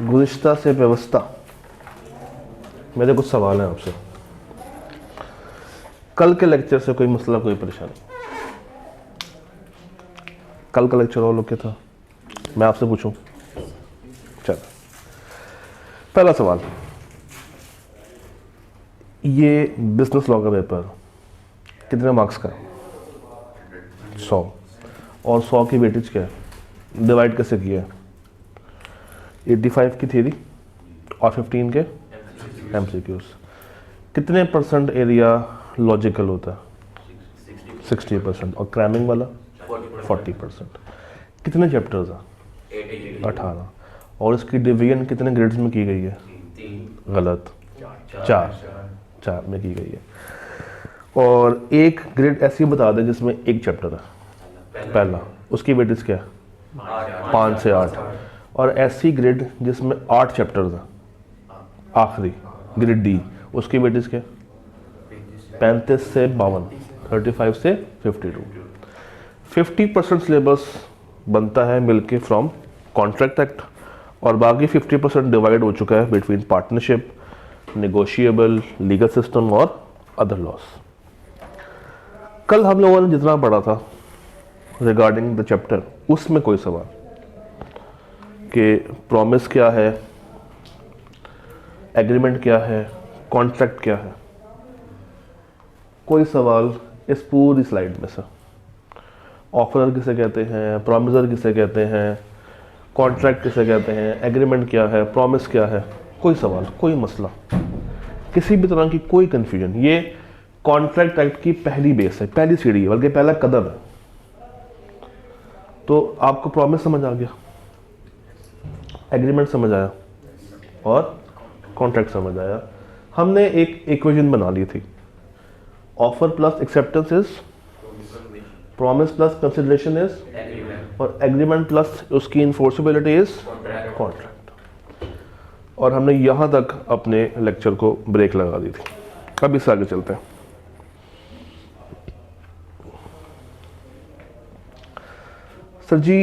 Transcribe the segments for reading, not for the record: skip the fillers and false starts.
गुज़िश्ता से व्यवस्था, मेरे कुछ सवाल हैं आपसे। कल के लेक्चर से कोई मसला, कोई परेशानी? कल का लेक्चर और लोग क्या था, मैं आपसे पूछूं? चल, पहला सवाल, ये बिजनेस लॉ का पेपर कितने मार्क्स का? 100। और 100 की वेटेज क्या है? डिवाइड कैसे किया है? 85 की थ्योरी और 15 के एमसीक्यूज। कितने परसेंट एरिया लॉजिकल होता है? 60%। और क्रैमिंग वाला 40%। कितने चैप्टर्स हैं? 18। और इसकी डिवीजन कितने ग्रेड्स में की गई है? गलत, 4 में की गई है। और एक ग्रेड ऐसी बता दें जिसमें एक चैप्टर है, पहला, उसकी वेटेज क्या है? 5 से 8। और ऐसी ग्रेड जिसमें 8 चैप्टर्स हैं, आखिरी ग्रेड डी, उसकी वेटेज क्या? 35 से 52, 35 से 52। 50% सिलेबस बनता है मिलके फ्रॉम कॉन्ट्रैक्ट एक्ट, और बाकी 50% डिवाइड हो चुका है between partnership, negotiable, legal system और अदर लॉस। कल हम लोगों ने जितना पढ़ा था रिगार्डिंग द चैप्टर, उसमें कोई सवाल कि प्रॉमिस क्या है, एग्रीमेंट क्या है, कॉन्ट्रैक्ट क्या है? कोई सवाल इस पूरी स्लाइड में से? ऑफरर किसे कहते हैं, प्रॉमिसर किसे कहते हैं, कॉन्ट्रैक्ट किसे कहते हैं, एग्रीमेंट क्या है, प्रॉमिस क्या है? कोई सवाल, कोई मसला, किसी भी तरह की कोई कंफ्यूजन? ये कॉन्ट्रैक्ट एक्ट की पहली बेस है, पहली सीढ़ी है, बल्कि पहला कदम है। तो आपको प्रॉमिस समझ आ गया, एग्रीमेंट समझ आया और कॉन्ट्रैक्ट समझ आया। हमने एक इक्वेशन बना ली थी, offer plus acceptance is promise plus consideration is, और एग्रीमेंट प्लस उसकी इन्फोर्सेबिलिटी इज कॉन्ट्रैक्ट। और हमने यहाँ तक अपने लेक्चर को ब्रेक लगा दी थी। अब इससे आगे चलते हैं। सर जी,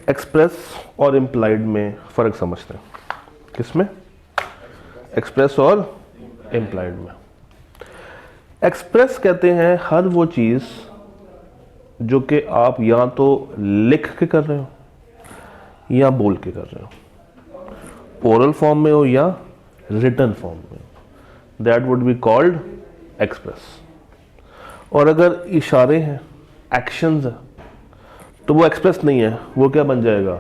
एक्सप्रेस और इम्प्लाइड में फ़र्क समझते हैं। किसमें? एक्सप्रेस और इम्प्लाइड में। एक्सप्रेस कहते हैं हर वो चीज़ जो कि आप या तो लिख के कर रहे हो या बोल के कर रहे हो, ओरल फॉर्म में हो या रिटन फॉर्म में, that would be called express. और अगर इशारे हैं, एक्शंस है, तो वो एक्सप्रेस नहीं है, वो क्या बन जाएगा?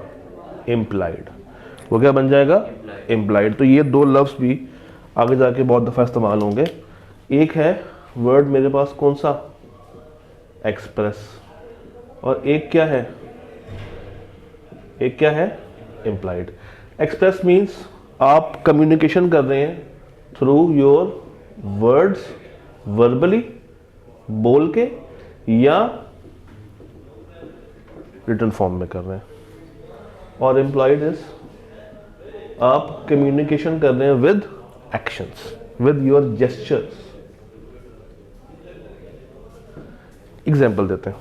इम्प्लाइड। वो क्या बन जाएगा? इम्प्लाइड। तो ये दो लफ्ज़ भी आगे जाके बहुत दफ़ा इस्तेमाल होंगे। एक है वर्ड मेरे पास कौन सा? एक्सप्रेस। और एक क्या है? एक क्या है? इम्प्लाइड। एक्सप्रेस मीन्स आप कम्युनिकेशन कर रहे हैं थ्रू योर वर्ड्स, वर्बली, बोल के, या रिटन फॉर्म में कर रहे हैं। और एम्प्लॉयड इज आप कम्युनिकेशन कर रहे हैं with actions, with your gestures. Example देते हैं।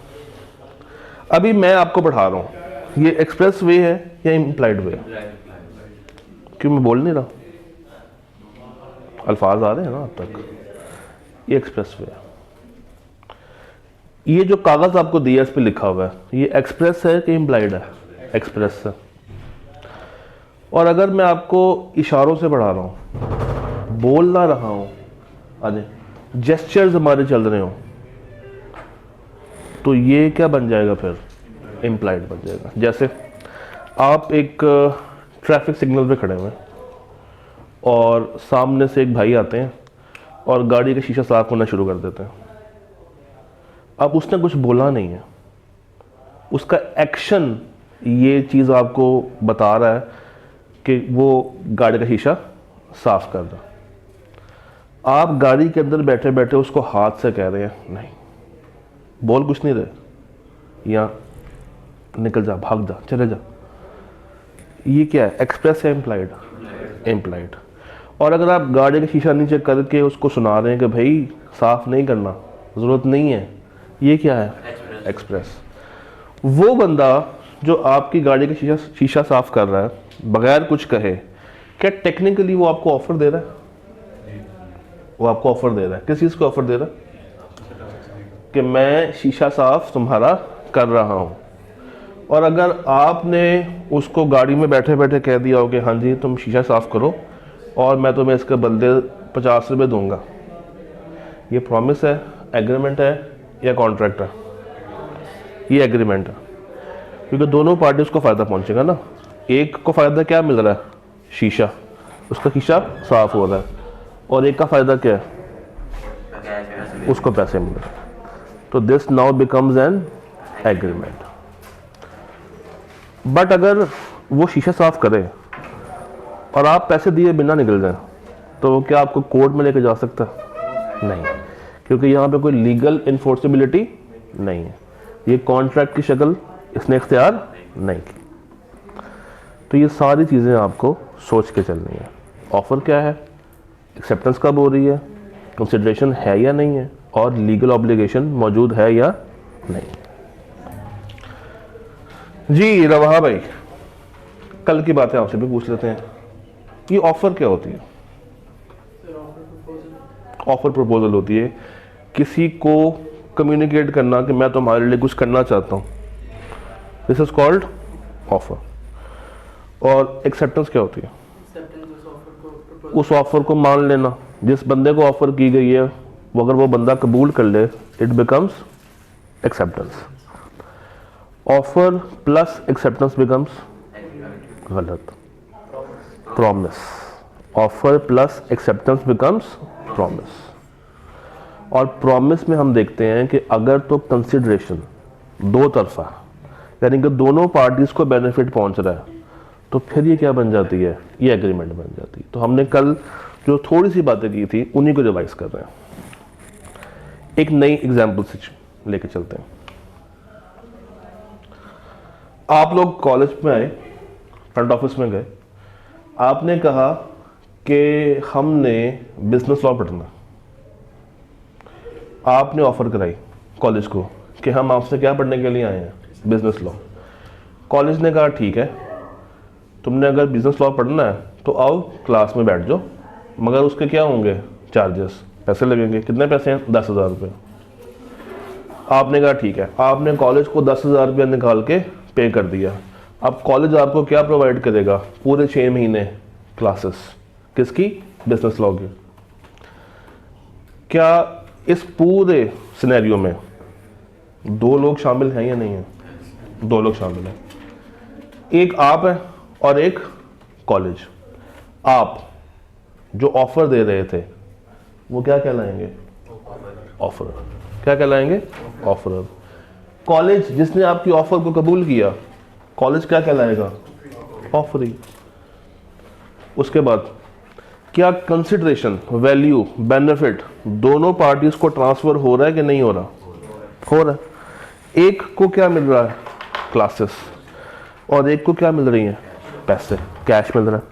अभी मैं आपको पढ़ा रहा हूं, ये एक्सप्रेस वे है या इम्प्लाइड वे? क्यों मैं बोल नहीं रहा? अल्फाज आ रहे हैं ना अब तक? ये एक्सप्रेस वे है। ये जो कागज आपको दिया इस पे लिखा हुआ है, ये एक्सप्रेस है कि इम्प्लाइड है? एक्सप्रेस है। और अगर मैं आपको इशारों से पढ़ा रहा हूँ, बोल ना रहा हूँ, अरे जेस्चर्स हमारे चल रहे हो, तो ये क्या बन जाएगा फिर? इम्प्लाइड बन जाएगा। जैसे आप एक ट्रैफिक सिग्नल पे खड़े हुए हैं और सामने से एक भाई आते हैं और गाड़ी का शीशा साफ होना शुरू कर देते हैं। अब उसने कुछ बोला नहीं है, उसका एक्शन ये चीज़ आपको बता रहा है कि वो गाड़ी का शीशा साफ कर रहा। आप गाड़ी के अंदर बैठे बैठे उसको हाथ से कह रहे हैं नहीं, बोल कुछ नहीं रहे, या निकल जा, भाग जा, चले जा। ये क्या है? एक्सप्रेस है इम्प्लाइड? इम्प्लाइड। और अगर आप गाड़ी का शीशा नीचे करके उसको सुना रहे हैं कि भाई साफ नहीं करना, ज़रूरत नहीं है, ये क्या है? एक्सप्रेस। वो बंदा जो आपकी गाड़ी का शीशा साफ कर रहा है बगैर कुछ कहे, क्या टेक्निकली वो आपको ऑफर दे रहा है? वो आपको ऑफर दे रहा है, किस चीज़ को ऑफर दे रहा है? कि मैं शीशा साफ तुम्हारा कर रहा हूँ। और अगर आपने उसको गाड़ी में बैठे बैठे कह दिया हो कि हाँ जी तुम शीशा साफ करो और मैं तुम्हें इसके बदले 50 रुपये दूंगा, ये प्रॉमिस है, एग्रीमेंट है या कॉन्ट्रैक्ट है? ये एग्रीमेंट है, क्योंकि दोनों पार्टीज को फ़ायदा पहुंचेगा ना। एक को फ़ायदा क्या मिल रहा है? शीशा, उसका शीशा साफ हो रहा है, और एक का फ़ायदा क्या है? उसको पैसे मिल रहे हैं। तो this now becomes an agreement. But अगर वो शीशा साफ करे और आप पैसे दिए बिना निकल जाए, तो वो क्या आपको कोर्ट में लेके जा सकता है? नहीं, क्योंकि यहाँ पे कोई लीगल इन्फोर्सेबिलिटी नहीं है। ये कॉन्ट्रैक्ट की शक्ल इसने इख्तियार नहीं की। तो ये सारी चीज़ें आपको सोच के चलनी है। ऑफ़र क्या है, एक्सेप्टेंस कब हो रही है, कंसिडरेशन है या नहीं है, और लीगल ऑब्लिगेशन मौजूद है या नहीं। जी रवा भाई, कल की बातें आपसे भी पूछ लेते हैं, ये ऑफ़र क्या होती है? ऑफ़र प्रपोजल होती है किसी को कम्युनिकेट करना कि मैं तुम्हारे लिए कुछ करना चाहता हूँ, दिस इज कॉल्ड ऑफ़र। और एक्सेप्टेंस क्या होती है? उस ऑफ़र को मान लेना, जिस बंदे को ऑफ़र की गई है वो अगर वो बंदा कबूल कर ले, it becomes acceptance. Offer plus acceptance becomes गलत, promise. Offer plus acceptance becomes promise. और प्रॉमिस में हम देखते हैं कि अगर तो कंसिडरेशन दो तरफा, यानी कि दोनों पार्टीज को बेनिफिट पहुंच रहा है, तो फिर ये क्या बन जाती है? ये एग्रीमेंट बन जाती है। तो हमने कल जो थोड़ी सी बातें की थी उन्हीं को रिवाइज कर रहे हैं। एक नई एग्जाम्पल से लेके चलते हैं। आप लोग कॉलेज में आए, फ्रंट ऑफिस में गए, आपने कहा कि हमने बिजनेस लॉ पढ़ना। आपने ऑफर कराई कॉलेज को कि हम आपसे क्या पढ़ने के लिए आए हैं? Business law. कॉलेज ने कहा ठीक है, तुमने अगर बिजनेस लॉ पढ़ना है तो आओ क्लास में बैठ जाओ, मगर उसके क्या होंगे? चार्जेस, पैसे लगेंगे। कितने पैसे हैं? 10,000 रुपये। आपने कहा ठीक है, आपने कॉलेज को 10,000 रुपये निकाल के पे कर दिया। अब कॉलेज आपको क्या प्रोवाइड करेगा? पूरे 6 महीने क्लासेस, किसकी? बिजनेस लॉ की। क्या इस पूरे सिनेरियो में दो लोग शामिल हैं या नहीं है? दो लोग शामिल हैं, एक आप है और एक कॉलेज। आप जो ऑफर दे रहे थे वो क्या कहलाएंगे? ऑफर। क्या कहलाएंगे? ऑफर। कॉलेज जिसने आपकी ऑफर को कबूल किया, कॉलेज क्या कहलाएगा? ऑफरी। उसके बाद क्या कंसिडरेशन, वैल्यू, बेनिफिट दोनों पार्टीज को ट्रांसफर हो रहा है कि नहीं हो रहा? हो रहा है। एक को क्या मिल रहा है? क्लासेस। और एक को क्या मिल रही है? पैसे, कैश मिल रहा है।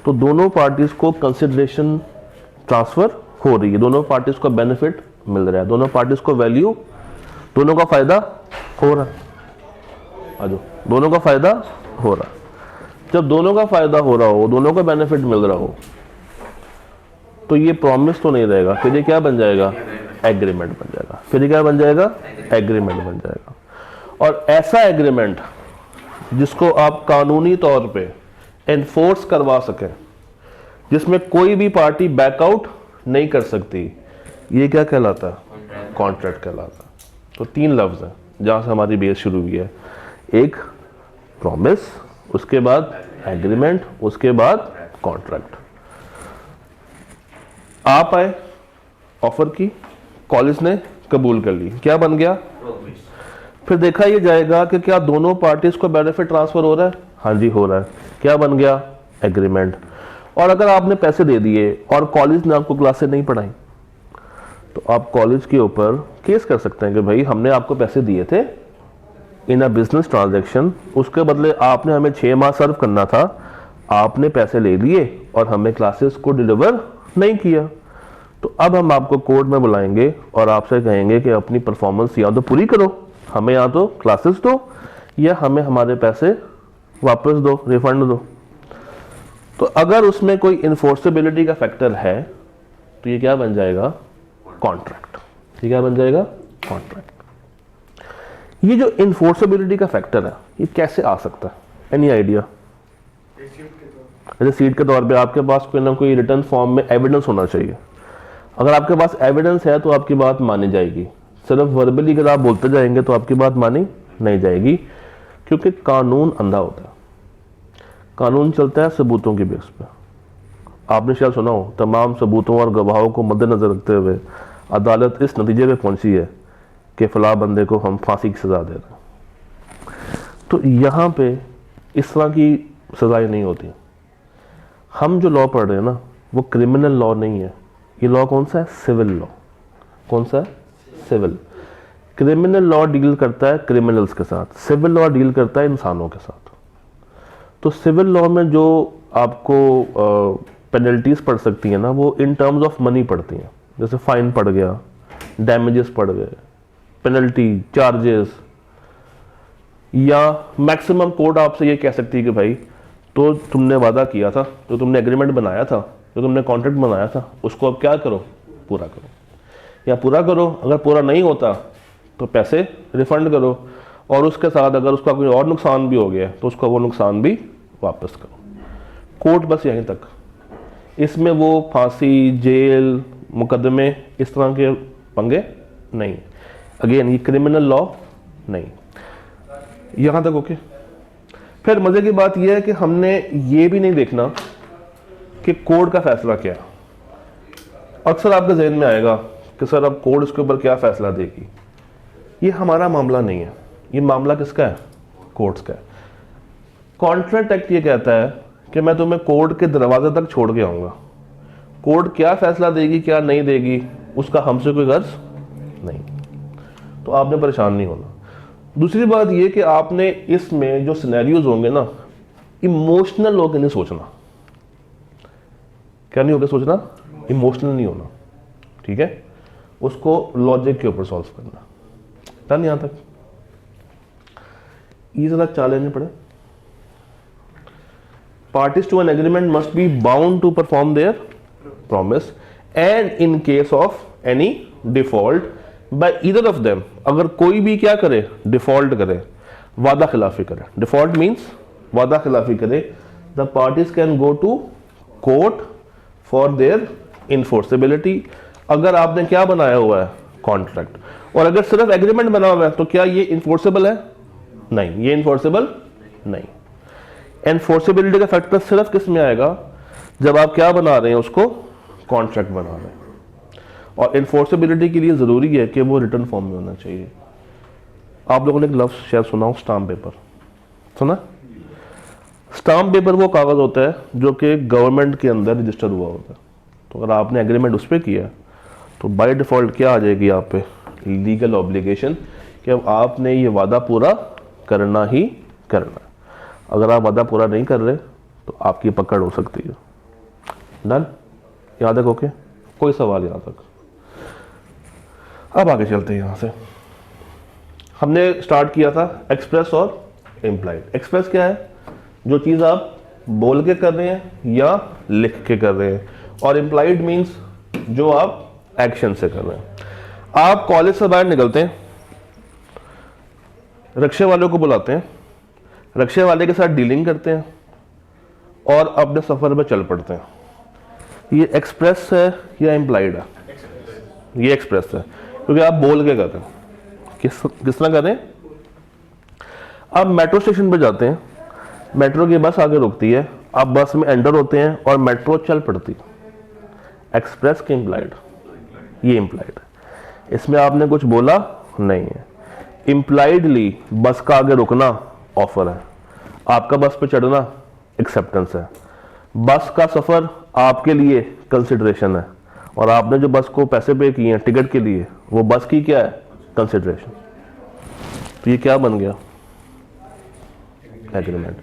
तो दोनों पार्टीज को कंसिडरेशन ट्रांसफर हो रही है, दोनों पार्टीज को बेनिफिट मिल रहा है, दोनों पार्टीज को वैल्यू, दोनों का फायदा हो रहा है। दोनों का फायदा हो रहा है। जब दोनों का फायदा हो रहा हो, दोनों का बेनिफिट मिल रहा हो, तो ये प्रॉमिस तो नहीं रहेगा, फिर ये क्या बन जाएगा? एग्रीमेंट बन जाएगा। फिर ये क्या बन जाएगा? एग्रीमेंट बन जाएगा। और ऐसा एग्रीमेंट जिसको आप कानूनी तौर पे एनफोर्स करवा सकें, जिसमें कोई भी पार्टी बैकआउट नहीं कर सकती, ये क्या कहलाता है? कॉन्ट्रैक्ट कहलाता है। तो 3 लफ्ज हैं जहां से हमारी बेस शुरू हुई है। एक प्रॉमिस, उसके बाद एग्रीमेंट, उसके बाद कॉन्ट्रैक्ट। आप आए, ऑफर की, कॉलेज ने कबूल कर ली, क्या बन गया? फिर देखा ये जाएगा कि क्या दोनों पार्टीज को बेनिफिट ट्रांसफर हो रहा है? हाँ जी हो रहा है। क्या बन गया? एग्रीमेंट। और अगर आपने पैसे दे दिए और कॉलेज ने आपको क्लासेस नहीं पढ़ाई, तो आप कॉलेज के ऊपर केस कर सकते हैं कि भाई हमने आपको पैसे दिए थे इन अ बिजनेस ट्रांजैक्शन, उसके बदले आपने हमें 6 माह सर्व करना था, आपने पैसे ले लिए और हमें क्लासेस को डिलीवर नहीं किया। तो अब हम आपको कोर्ट में बुलाएंगे और आपसे कहेंगे कि अपनी परफॉर्मेंस या तो पूरी करो, हमें या तो क्लासेस दो, या हमें हमारे पैसे वापस दो, रिफंड दो। तो अगर उसमें कोई इन्फोर्सेबिलिटी का फैक्टर है तो ये क्या बन जाएगा? कॉन्ट्रैक्ट। ये क्या बन जाएगा? कॉन्ट्रैक्ट। ये जो इन्फोर्सेबिलिटी का फैक्टर है ये कैसे आ सकता है? Any idea? रिसीट के तौर पे आपके पास कोई ना कोई रिटर्न फॉर्म में एविडेंस होना चाहिए। अगर आपके पास एविडेंस है तो आपकी बात मानी जाएगी। सिर्फ वर्बली अगर आप बोलते जाएंगे तो आपकी बात मानी नहीं जाएगी, क्योंकि कानून अंधा होता है। कानून चलता है सबूतों की बेस पे। आपने शायद सुना हो, तमाम सबूतों और गवाहों को मद्देनजर रखते हुए अदालत इस नतीजे पे पहुंची है कि फला बंदे को हम फांसी की सजा दे रहे हैं। तो यहाँ पे इस तरह की सजाएं नहीं होती। हम जो लॉ पढ़ रहे हैं ना वो क्रिमिनल लॉ नहीं है। ये लॉ कौन सा है? Civil law. कौन सा है? सिविल। क्रिमिनल लॉ डील करता है क्रिमिनल्स के साथ, सिविल लॉ डील करता है इंसानों के साथ। तो सिविल लॉ में जो आपको पेनल्टीज पड़ सकती हैं ना वो इन टर्म्स ऑफ मनी पड़ती हैं। जैसे फाइन पड़ गया, डैमेजेस पड़ गए, पेनल्टी, चार्जेस, या मैक्सिमम कोर्ट आपसे ये कह सकती है कि भाई तो तुमने वादा किया था, जो तुमने एग्रीमेंट बनाया था, जो तुमने कॉन्ट्रैक्ट बनाया था, उसको अब क्या करो? पूरा करो, या पूरा करो। अगर पूरा नहीं होता तो पैसे रिफंड करो, और उसके साथ अगर उसका कोई और नुकसान भी हो गया तो उसका वो नुकसान भी वापस करो। कोर्ट बस यहीं तक। इसमें वो फांसी, जेल, मुकदमे, इस तरह के पंगे नहीं। अगेन ये क्रिमिनल लॉ नहीं। यहाँ तक ओके। फिर मजे की बात यह है कि हमने ये भी नहीं देखना कि कोर्ट का फैसला क्या है। अक्सर आपके जहन में आएगा कि सर अब कोर्ट इसके ऊपर क्या फैसला देगी। ये हमारा मामला नहीं है, ये मामला किसका है? कोर्ट्स का है। कॉन्ट्रैक्ट एक्ट ये कहता है कि मैं तुम्हें कोर्ट के दरवाजे तक छोड़ के आऊंगा। कोर्ट क्या फैसला देगी क्या नहीं देगी उसका हमसे कोई गर्ज नहीं, तो आपने परेशान नहीं होना। दूसरी बात ये कि आपने इसमें जो सिनेरियोज होंगे ना, इमोशनल होकर नहीं सोचना। क्या नहीं होकर सोचना? इमोशनल नहीं होना, ठीक है? उसको लॉजिक के ऊपर सॉल्व करना। डन? यहां तक ये जरा चैलेंज पड़े। Parties to an agreement must be bound to perform their promise, and in case of any default by either of them, अगर कोई भी क्या करे? डिफॉल्ट करे, वादा खिलाफी करे। डिफॉल्ट मीन्स वादा खिलाफी करे। The parties can go to court for their enforceability. अगर आपने क्या बनाया हुआ है? कॉन्ट्रैक्ट। और अगर सिर्फ एग्रीमेंट बना हुआ है तो क्या ये इन्फोर्सेबल है? नहीं, ये इन्फोर्सेबल नहीं। एनफोर्सेबिलिटी का फैक्टर सिर्फ किस में आएगा? जब आप क्या बना रहे हैं? उसको कॉन्ट्रैक्ट बना रहे हैं। और एनफोर्सेबिलिटी के लिए जरूरी है कि वो रिटर्न फॉर्म में होना चाहिए। आप लोगों ने एक लफ्ज शायद सुना हो, स्टाम्प पेपर। सुना? स्टाम्प पेपर वो कागज होता है जो कि गवर्नमेंट के अंदर रजिस्टर हुआ होता है। तो अगर आपने एग्रीमेंट उस पर किया तो बाय डिफॉल्ट क्या आ जाएगी आप पे? लीगल ऑब्लिगेशन कि अब आपने ये वादा पूरा करना ही करना है। अगर आप वादा पूरा नहीं कर रहे तो आपकी पकड़ हो सकती है। डन? यहाँ तक ओके? कोई सवाल यहाँ तक? अब आगे चलते हैं। यहाँ से हमने स्टार्ट किया था एक्सप्रेस और इम्प्लाइड। एक्सप्रेस क्या है? जो चीज़ आप बोल के कर रहे हैं या लिख के कर रहे हैं। और इम्प्लाइड मीन्स जो आप एक्शन से कर रहे हैं। आप कॉलेज से बाहर निकलते हैं, रिक्शे वालों को बुलाते हैं, रिक्शे वाले के साथ डीलिंग करते हैं और अपने सफर में चल पड़ते हैं। ये एक्सप्रेस है या इम्प्लाइड है? ये एक्सप्रेस है, क्योंकि आप बोल के कर रहे हैं। किस तरह कर रहे हैं? आप मेट्रो स्टेशन पे जाते हैं, मेट्रो की बस आगे रुकती है, आप बस में एंटर होते हैं और मेट्रो चल पड़ती है। एक्सप्रेस के इम्प्लाइड? ये इम्प्लाइड है। इसमें आपने कुछ बोला नहीं है। इम्प्लाइडली बस का आगे रुकना ऑफर है, आपका बस पे चढ़ना एक्सेप्टेंस है। बस का सफर आपके लिए कंसिडरेशन है, और आपने जो बस को पैसे पे किए हैं टिकट के लिए, वो बस की क्या है? कंसिडरेशन। तो ये क्या बन गया? एग्रीमेंट।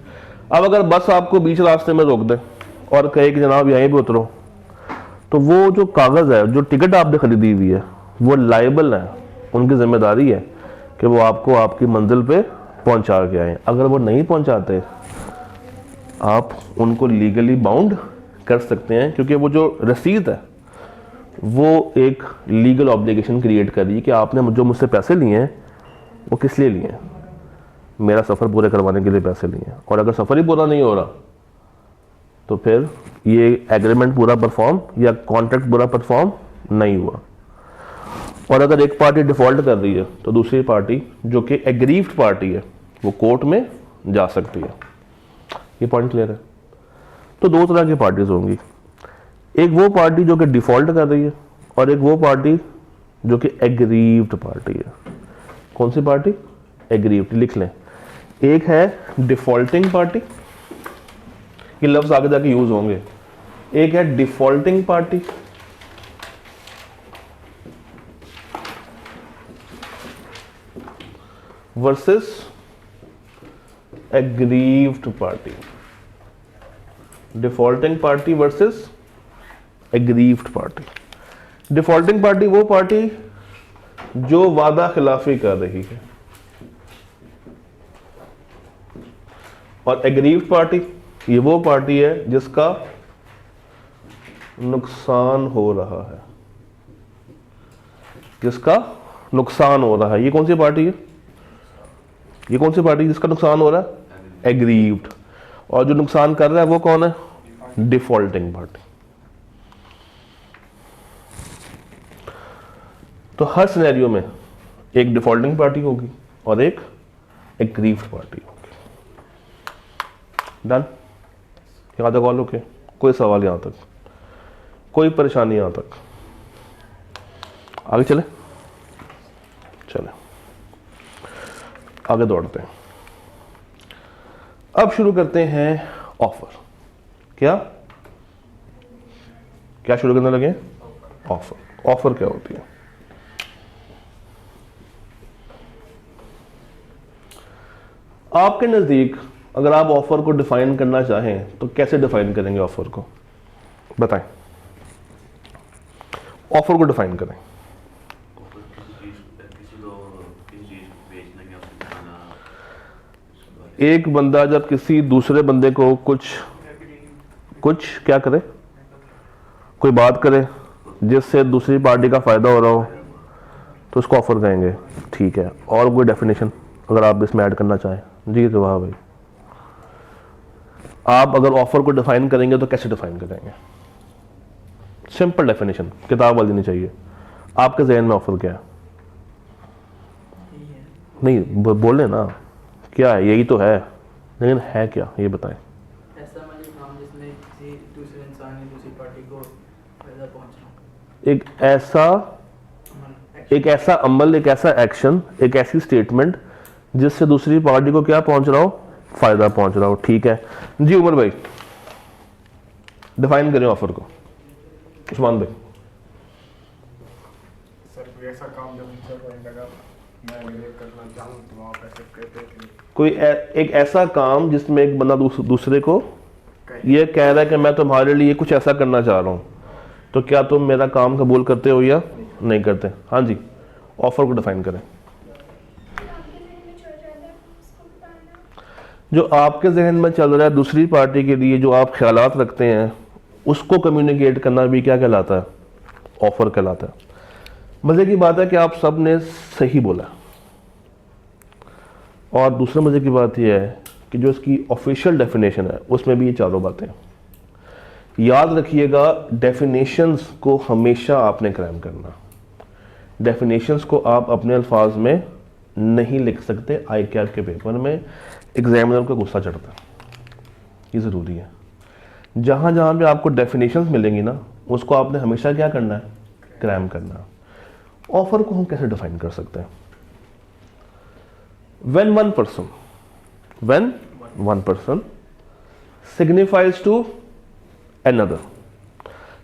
अब अगर बस आपको बीच रास्ते में रोक दे और कहे कि जनाब यहीं पे उतरो, तो वो जो कागज है, जो टिकट आपने खरीदी हुई है, वो लायबल है, उनकी जिम्मेदारी है कि वो आपको आपकी मंजिल पे पहुंचा के आए। अगर वो नहीं पहुंचाते आप उनको लीगली बाउंड कर सकते हैं, क्योंकि वो जो रसीद है वो एक लीगल ऑब्लिगेशन क्रिएट कर रही है कि आपने जो मुझसे पैसे लिए हैं वो किस लिए लिए हैं, मेरा सफ़र पूरे करवाने के लिए पैसे लिए हैं। और अगर सफ़र ही पूरा नहीं हो रहा तो फिर ये एग्रीमेंट पूरा परफॉर्म या कॉन्ट्रैक्ट पूरा परफॉर्म नहीं हुआ। और अगर एक पार्टी डिफ़ॉल्ट कर रही है तो दूसरी पार्टी जो कि एग्रीव्ड पार्टी है वो कोर्ट में जा सकती है। ये पॉइंट क्लियर है? तो दो तरह की पार्टीज होंगी, एक वो पार्टी जो कि डिफ़ॉल्ट कर रही है और एक वो पार्टी जो कि एग्रीव्ड पार्टी है। कौन सी पार्टी? एग्रीव्ड। लिख लें, एक है डिफ़ॉल्टिंग पार्टी, ये लफ्ज़ आगे जाके यूज होंगे, एक है defaulting party versus aggrieved party. Defaulting party versus aggrieved party. Defaulting party वो पार्टी जो वादा खिलाफी कर रही है, और एग्रीव्ड पार्टी ये वो पार्टी है जिसका नुकसान हो रहा है, जिसका नुकसान हो रहा है। ये कौन सी पार्टी है? ये कौन सी पार्टी जिसका नुकसान हो रहा है? एग्रीव्ड। और जो नुकसान कर रहा है वो कौन है? Defaulting party. तो हर सिनेरियो में एक डिफ़ॉल्टिंग पार्टी होगी और एक एग्रीव्ड पार्टी होगी। डन? यहाँ तक ऑल ओके? कोई सवाल यहाँ तक? कोई परेशानी यहाँ तक? आगे चले चले आगे दौड़ते हैं। अब शुरू करते हैं ऑफर। क्या क्या शुरू करने लगे? ऑफर। ऑफर क्या होती है? आपके नज़दीक अगर आप ऑफर को डिफाइन करना चाहें तो कैसे डिफाइन करेंगे ऑफर को? बताएं। ऑफर को डिफाइन करें। एक बंदा जब किसी दूसरे बंदे को कुछ क्या करे, कोई बात करे जिससे दूसरी पार्टी का फायदा हो रहा हो तो उसको ऑफर कहेंगे। ठीक है, और कोई डेफिनेशन अगर आप इसमें ऐड करना चाहें? जी तो वाह भाई, आप अगर ऑफर को डिफाइन करेंगे तो कैसे डिफाइन करेंगे? सिंपल डेफिनेशन, किताब वाली नहीं चाहिए। आपके जहन में ऑफर क्या है? नहीं बोले ना क्या है? यही तो है, लेकिन है क्या ये बताएं। ऐसा काम जिसमें किसी दूसरे इंसान ने दूसरी पार्टी को फायदा पहुंचाना। एक ऐसा अमल, एक ऐसा एक्शन, एक ऐसी स्टेटमेंट जिससे दूसरी पार्टी को क्या पहुंच रहा हो? फायदा पहुंच रहा हो। ठीक है जी, उमर भाई डिफाइन करें ऑफर को। उस्मान भाई। सर कोई ऐसा काम जो मुझसे कोई लगा मैं अगर करना चाहूँ तो आप ऐसे कहते हैं? कोई एक ऐसा काम जिसमें एक बंदा दूसरे को ये कह रहा है कि मैं तुम्हारे लिए कुछ ऐसा करना चाह रहा हूँ, तो क्या तुम मेरा काम कबूल करते हो या नहीं करते? हाँ जी, ऑफर को डिफाइन करें। जो आपके जहन में चल रहा है दूसरी पार्टी के लिए, जो आप ख्यालात रखते हैं, उसको कम्युनिकेट करना भी क्या कहलाता है? ऑफर कहलाता है। मज़े की बात है कि आप सब ने सही बोला, और दूसरा मज़े की बात यह है कि जो इसकी ऑफिशियल डेफिनेशन है उसमें भी ये चारों बातें। याद रखिएगा, डेफिनेशंस को हमेशा आपने क्राइम करना। डेफिनेशंस को आप अपने अल्फाज में नहीं लिख सकते। आई कैट के पेपर में एग्जामिनर को गुस्सा चढ़ता है, ये ज़रूरी है। जहाँ जहाँ भी आपको डेफिनेशंस मिलेंगी ना, उसको आपने हमेशा क्या करना है? क्राइम करना। ऑफर को हम कैसे डिफाइन कर सकते हैं? when one person signifies to another,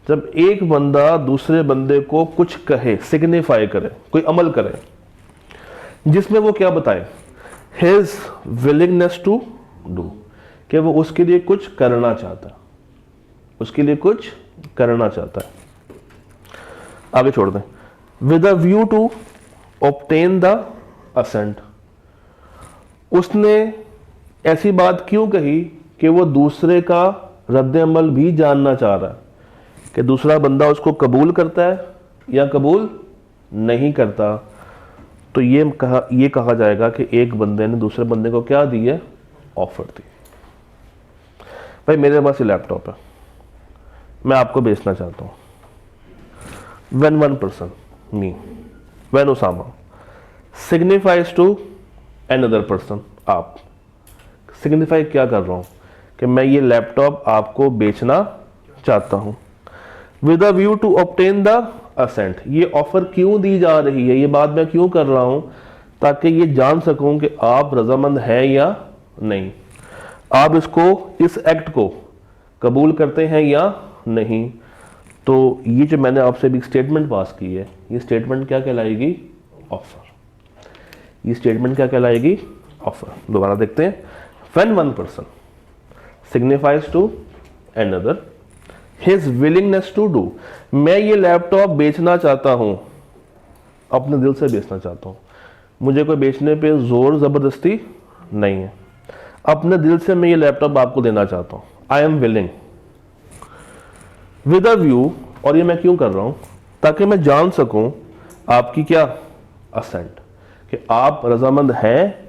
जब एक बंदा दूसरे बंदे को कुछ कहे, सिग्निफाई करे, कोई अमल करे जिसमें वो क्या बताए? his willingness to do, कि वो उसके लिए कुछ करना चाहता है, उसके लिए कुछ करना चाहता है। आगे छोड़ दें। with a view to obtain the assent, उसने ऐसी बात क्यों कही कि वो दूसरे का रद्द अमल भी जानना चाह रहा है कि दूसरा बंदा उसको कबूल करता है या कबूल नहीं करता। तो ये कहा जाएगा कि एक बंदे ने दूसरे बंदे को क्या दी है, ऑफर दी। भाई मेरे पास ये लैपटॉप है, मैं आपको बेचना चाहता हूं। when one person, me, when Osama signifies to another person, आप सिग्निफाई क्या कर रहा हूं कि मैं ये लैपटॉप आपको बेचना चाहता हूं। With a view to obtain the assent, ये ऑफर क्यों दी जा रही है, ये बात मैं क्यों कर रहा हूं, ताकि ये जान सकूं कि आप रजामंद हैं या नहीं, आप इसको, इस एक्ट को कबूल करते हैं या नहीं। तो ये जो मैंने आपसे भी स्टेटमेंट पास की है, ये स्टेटमेंट क्या कहलाएगी, ऑफर। ये स्टेटमेंट क्या कहलाएगी, ऑफर। दोबारा देखते हैं। When one person signifies to another his willingness to do, मैं ये लैपटॉप बेचना चाहता हूं, अपने दिल से बेचना चाहता हूं, मुझे कोई बेचने पे जोर जबरदस्ती नहीं है, अपने दिल से मैं ये लैपटॉप आपको देना चाहता हूं, I am willing with a view. और ये मैं क्यों कर रहा हूं, ताकि मैं जान सकूं आपकी क्या असेंट, कि आप रजामंद हैं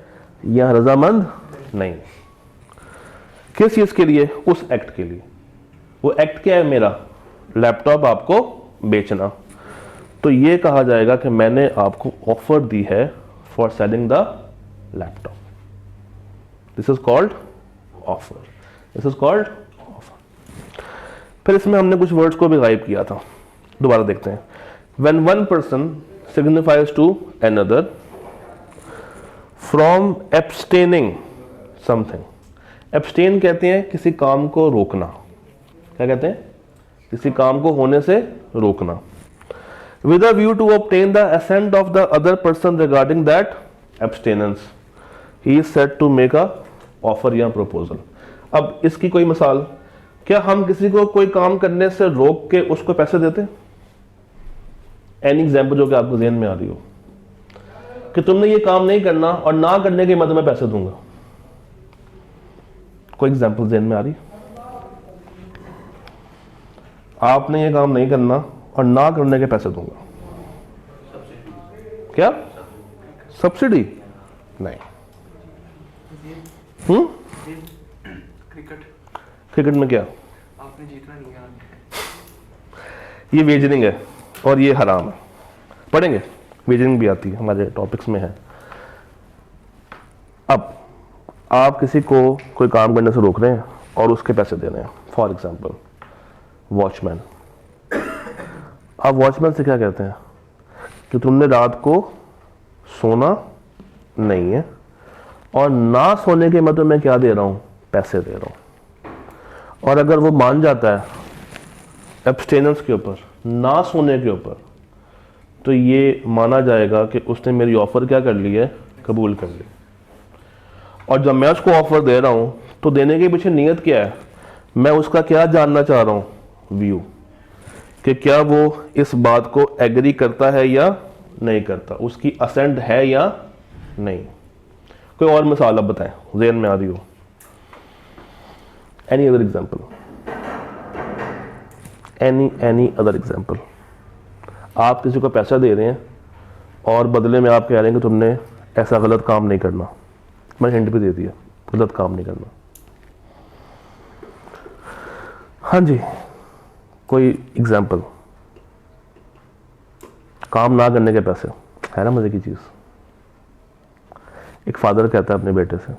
या रजामंद नहीं। किस चीज के लिए, उस एक्ट के लिए। वो एक्ट क्या है मेरा, लैपटॉप आपको बेचना। तो ये कहा जाएगा कि मैंने आपको ऑफर दी है for selling the laptop. This is called offer, this is called offer. फिर इसमें हमने कुछ वर्ड्स को भी गायब किया था, दोबारा देखते हैं। When one person signifies to another from abstaining something. Abstain कहते हैं किसी काम को रोकना, क्या कहते हैं, किसी काम को होने से रोकना। With a view to obtain the assent of the other person regarding that abstinence, he is said to make a offer या प्रपोजल। अब इसकी कोई मिसाल, क्या हम किसी को कोई काम करने से रोक के उसको पैसे देते हैं? एनी एग्जाम्पल जो कि आपको ज़हन में आ रही हो कि तुमने ये काम नहीं करना और ना करने के मैं तुम्हें पैसे दूंगा, कोई एग्जाम्पल ज़हन में आ रही? आपने ये काम नहीं करना और ना करने के पैसे दूंगा, क्या सब्सिडी? नहीं। क्रिकेट में क्या, आपने जीतना नहीं है, ये वेजरिंग है और ये हराम है। पढ़ेंगे, वेजरिंग भी आती है, हमारे टॉपिक्स में है। अब आप किसी को कोई काम करने से रोक रहे हैं और उसके पैसे दे रहे हैं। For example watchman. आप वॉचमैन से क्या कहते हैं कि तुमने रात को सोना नहीं है और ना सोने के मैं तुम्हें क्या दे रहा हूं, पैसे दे रहा हूं। और अगर वो मान जाता है एब्सटेनेंस के ऊपर, ना सोने के ऊपर, तो ये माना जाएगा कि उसने मेरी ऑफर क्या कर ली है, कबूल कर ली। और जब मैं उसको ऑफर दे रहा हूं तो देने के पीछे नियत क्या है, मैं उसका क्या जानना चाह रहा हूं, व्यू, कि क्या वो इस बात को एग्री करता है या नहीं करता, उसकी असेंट है या नहीं। कोई और मिसाल आप बताएं ज़हन में आ रही हो। Any other example, any other example. आप किसी को पैसा दे रहे हैं और बदले में आप कह रहे हैं कि तुमने ऐसा गलत काम नहीं करना, मैंने हिंट भी दे दिया, गलत काम नहीं करना। हाँ जी, कोई एग्जाम्पल, काम ना करने के पैसे, है ना मजे की चीज। एक फादर कहता है अपने बेटे से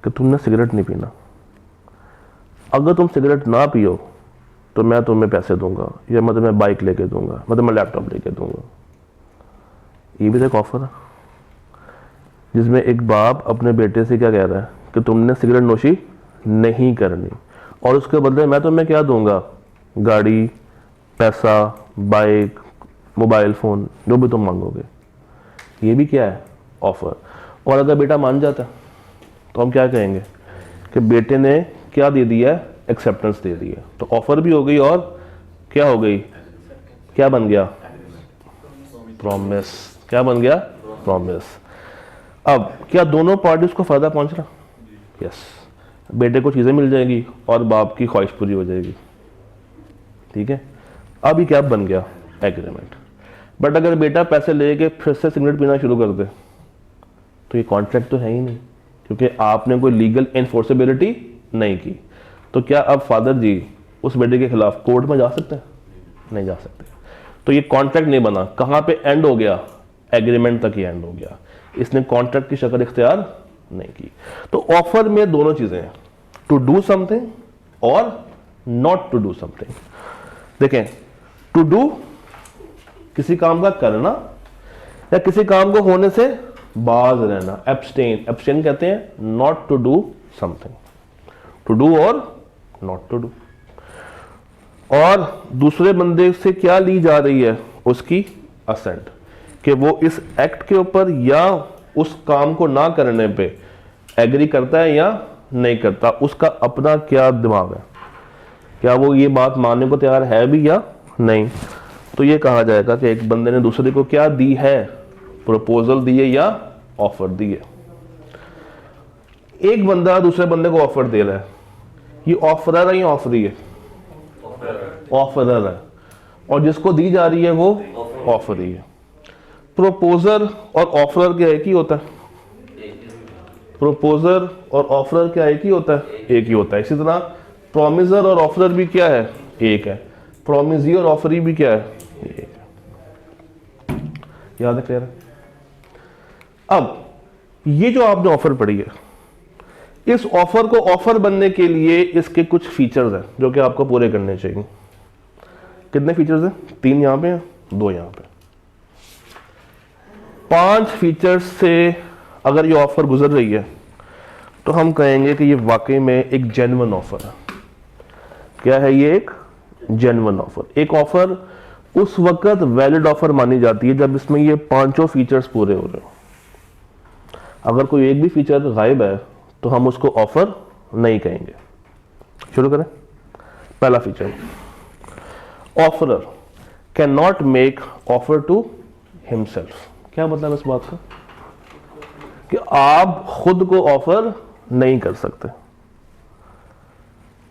कि तुमने सिगरेट नहीं पीना, अगर तुम सिगरेट ना पियो तो मैं तुम्हें पैसे दूंगा, या मैं तुम्हें बाइक लेके दूंगा, मैं तुम्हें लैपटॉप लेके दूंगा। ये भी तो एक ऑफर है जिसमें एक बाप अपने बेटे से क्या कह रहा है कि तुमने सिगरेट नोशी नहीं करनी और उसके बदले मैं तुम्हें क्या दूंगा, गाड़ी, पैसा, बाइक, मोबाइल फ़ोन, जो भी तुम मांगोगे। ये भी क्या है, ऑफर। और अगर बेटा मान जाता है तो हम क्या कहेंगे कि बेटे ने क्या दे दिया, एक्सेप्टेंस दे दी है। तो ऑफर भी हो गई और क्या हो गई, क्या बन गया, प्रॉमिस। क्या बन गया, प्रॉमिस। अब क्या दोनों पार्टीज को फायदा पहुंच रहा? यस, बेटे को चीजें मिल जाएगी और बाप की ख्वाहिश पूरी हो जाएगी, ठीक है। अब ये क्या बन गया? एग्रीमेंट। बट अगर बेटा पैसे लेके फिर से सिगरेट पीना शुरू कर दे तो ये कॉन्ट्रैक्ट तो है ही नहीं, क्योंकि आपने कोई लीगल एनफोर्सेबिलिटी नहीं की। तो क्या अब फादर जी उस बेटे के खिलाफ कोर्ट में जा सकते हैं? नहीं जा सकते। तो ये कॉन्ट्रैक्ट नहीं बना। कहां पे एंड हो गया? एग्रीमेंट तक ही एंड हो गया। इसने कॉन्ट्रैक्ट की शक्ल इख्तियार नहीं की। तो ऑफर में दोनों चीजें हैं, टू डू समथिंग और नॉट टू डू समथिंग। देखें, टू डू किसी काम का करना या किसी काम को होने से बाज रहना, एब्सटेन। एब्सटेन कहते हैं not to do something, to do और नॉट टू डू। और दूसरे बंदे से क्या ली जा रही है? उसकी असेंट, कि वो इस एक्ट के ऊपर या उस काम को ना करने पे एग्री करता है या नहीं करता। उसका अपना क्या दिमाग है, क्या वो ये बात मानने को तैयार है भी या नहीं। तो ये कहा जाएगा कि एक बंदे ने दूसरे को क्या दी है? प्रपोजल दी है या ऑफर दी है। एक बंदा दूसरे बंदे को ऑफर दे रहा है, ये ऑफरर है या ऑफरी है? ऑफरर है। और जिसको दी जा रही है वो ऑफरी है। प्रोपोजर और ऑफरर क्या एक ही होता है? प्रोपोजर और ऑफरर क्या एक ही होता है? एक ही होता है। इसी तरह प्रोमिसर और ऑफरर भी क्या है? एक है। प्रोमिसी और ऑफरी भी क्या है? एक है। याद है? क्लियर है? अब ये जो आपने ऑफर पढ़ी है, इस ऑफर को ऑफर बनने के लिए इसके कुछ फीचर्स हैं जो कि आपको पूरे करने चाहिए। कितने फीचर्स हैं? 3 यहां पे हैं, 2 यहां पे। 5 फीचर्स से अगर ये ऑफर गुजर रही है तो हम कहेंगे कि ये वाकई में एक जेन्युइन ऑफर है। क्या है ये? एक जेन्युइन ऑफर। एक ऑफर उस वक्त वैलिड ऑफर मानी जाती है जब इसमें ये 5 फीचर्स पूरे हो रहे हो। अगर कोई एक भी फीचर गायब है तो हम उसको ऑफर नहीं कहेंगे। शुरू करें। पहला feature, offeror can not make offer to himself. क्या मतलब इस बात का? कि आप खुद को ऑफर नहीं कर सकते।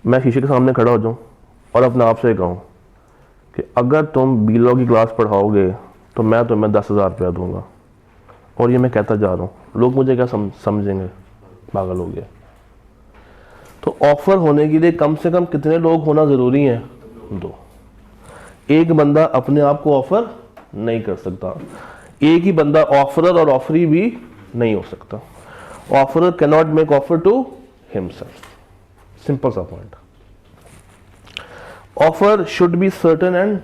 मैं शीशे के सामने खड़ा हो जाऊं और अपने आप से कहूं कि अगर तुम बीलो की क्लास पढ़ाओगे तो मैं तुम्हें 10,000 रुपया दूंगा, और ये मैं कहता जा रहा हूं, लोग मुझे क्या समझेंगे? पागल हो गया। तो ऑफर होने के लिए कम से कम कितने लोग होना जरूरी है? 2। एक बंदा अपने आप को ऑफर नहीं कर सकता। एक ही बंदा ऑफरर और ऑफरी भी नहीं हो सकता। Offerer can not make offer to himself. Simple सा point. Offer should be certain and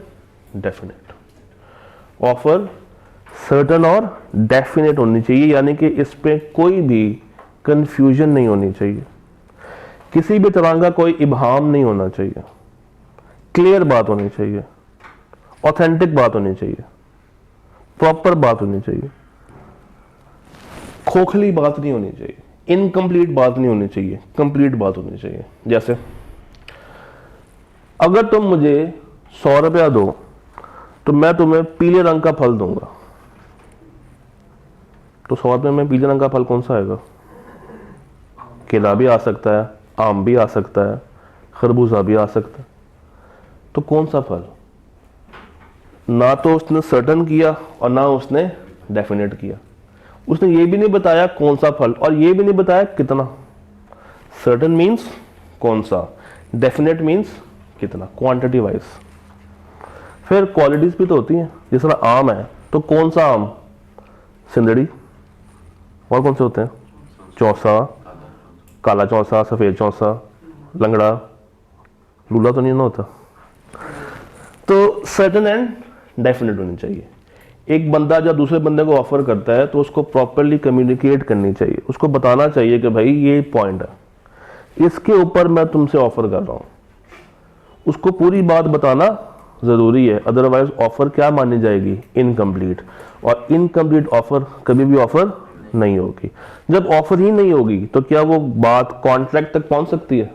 definite. Offer certain और डेफिनेट होनी चाहिए, यानी कि इस पे कोई भी कंफ्यूजन नहीं होनी चाहिए, किसी भी तरह का कोई इबहाम नहीं होना चाहिए, क्लियर बात होनी चाहिए, ऑथेंटिक बात होनी चाहिए, प्रॉपर बात होनी चाहिए, खोखली बात नहीं होनी चाहिए, इनकम्प्लीट बात नहीं होनी चाहिए, कंप्लीट बात होनी चाहिए। जैसे अगर तुम मुझे 100 रुपया दो तो मैं तुम्हें पीले रंग का फल दूंगा, तो 100 रुपये में पीले रंग का फल कौन सा आएगा? केला भी आ सकता है, आम भी आ सकता है, खरबूजा भी आ सकता है। तो कौन सा फल? ना तो उसने सर्टन किया और ना उसने डेफिनेट किया। उसने ये भी नहीं बताया कौन सा फल, और ये भी नहीं बताया कितना। सर्टन मीन्स कौन सा, डेफिनेट मीन्स कितना, क्वांटिटी वाइज। फिर क्वालिटीज भी तो होती हैं। जिस तरह आम है तो कौन सा आम? सिंदड़ी। और कौन से होते हैं? चौसा, काला चौसा, सफेद चौसा, लंगड़ा, लूला तो नहीं ना होता। तो सर्टेन एंड डेफिनेट होनी चाहिए। एक बंदा जब दूसरे बंदे को ऑफर करता है तो उसको प्रॉपरली कम्युनिकेट करनी चाहिए, उसको बताना चाहिए कि भाई ये पॉइंट है, इसके ऊपर मैं तुमसे ऑफर कर रहा हूं। उसको पूरी बात बताना जरूरी है, अदरवाइज ऑफर क्या मानी जाएगी? इनकम्प्लीट। और इनकम्प्लीट ऑफर कभी भी ऑफर नहीं होगी। जब ऑफर ही नहीं होगी तो क्या वो बात कॉन्ट्रैक्ट तक पहुंच सकती है?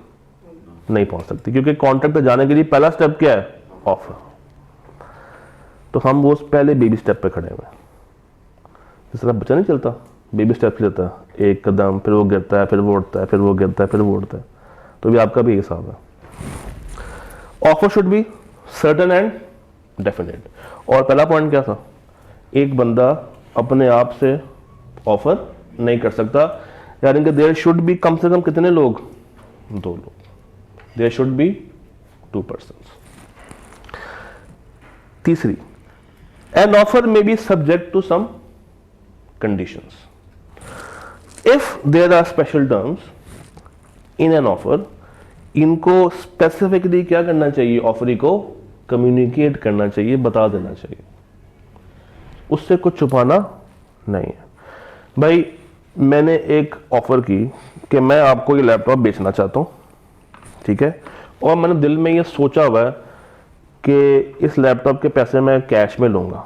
नहीं पहुंच सकती, क्योंकि कॉन्ट्रैक्ट तक जाने के लिए पहला स्टेप क्या है? ऑफर। तो हम वो पहले बेबी स्टेप पे खड़े हुए। जिस तरह बच्चा नहीं चलता, बेबी स्टेप्स लेता है, एक कदम, फिर वो गिरता है, फिर वो उठता है, फिर वो गिरता है, फिर वो उठता है। तो भी आपका भी हिसाब है। Offer should be certain and definite. और पहला पॉइंट क्या था, एक बंदा अपने आप से ऑफर नहीं कर सकता, यानी कि देयर शुड बी कम से कम कितने लोग, 2 लोग, देयर शुड बी 2 persons। तीसरी, an offer may be subject to some conditions. If there are special terms in an offer, इनको स्पेसिफिकली क्या करना चाहिए, ऑफरी को कम्युनिकेट करना चाहिए, बता देना चाहिए, उससे कुछ छुपाना नहीं है। भाई मैंने एक ऑफर की कि मैं आपको ये लैपटॉप बेचना चाहता हूँ, ठीक है, और मैंने दिल में ये सोचा हुआ है कि इस लैपटॉप के पैसे मैं कैश में लूँगा,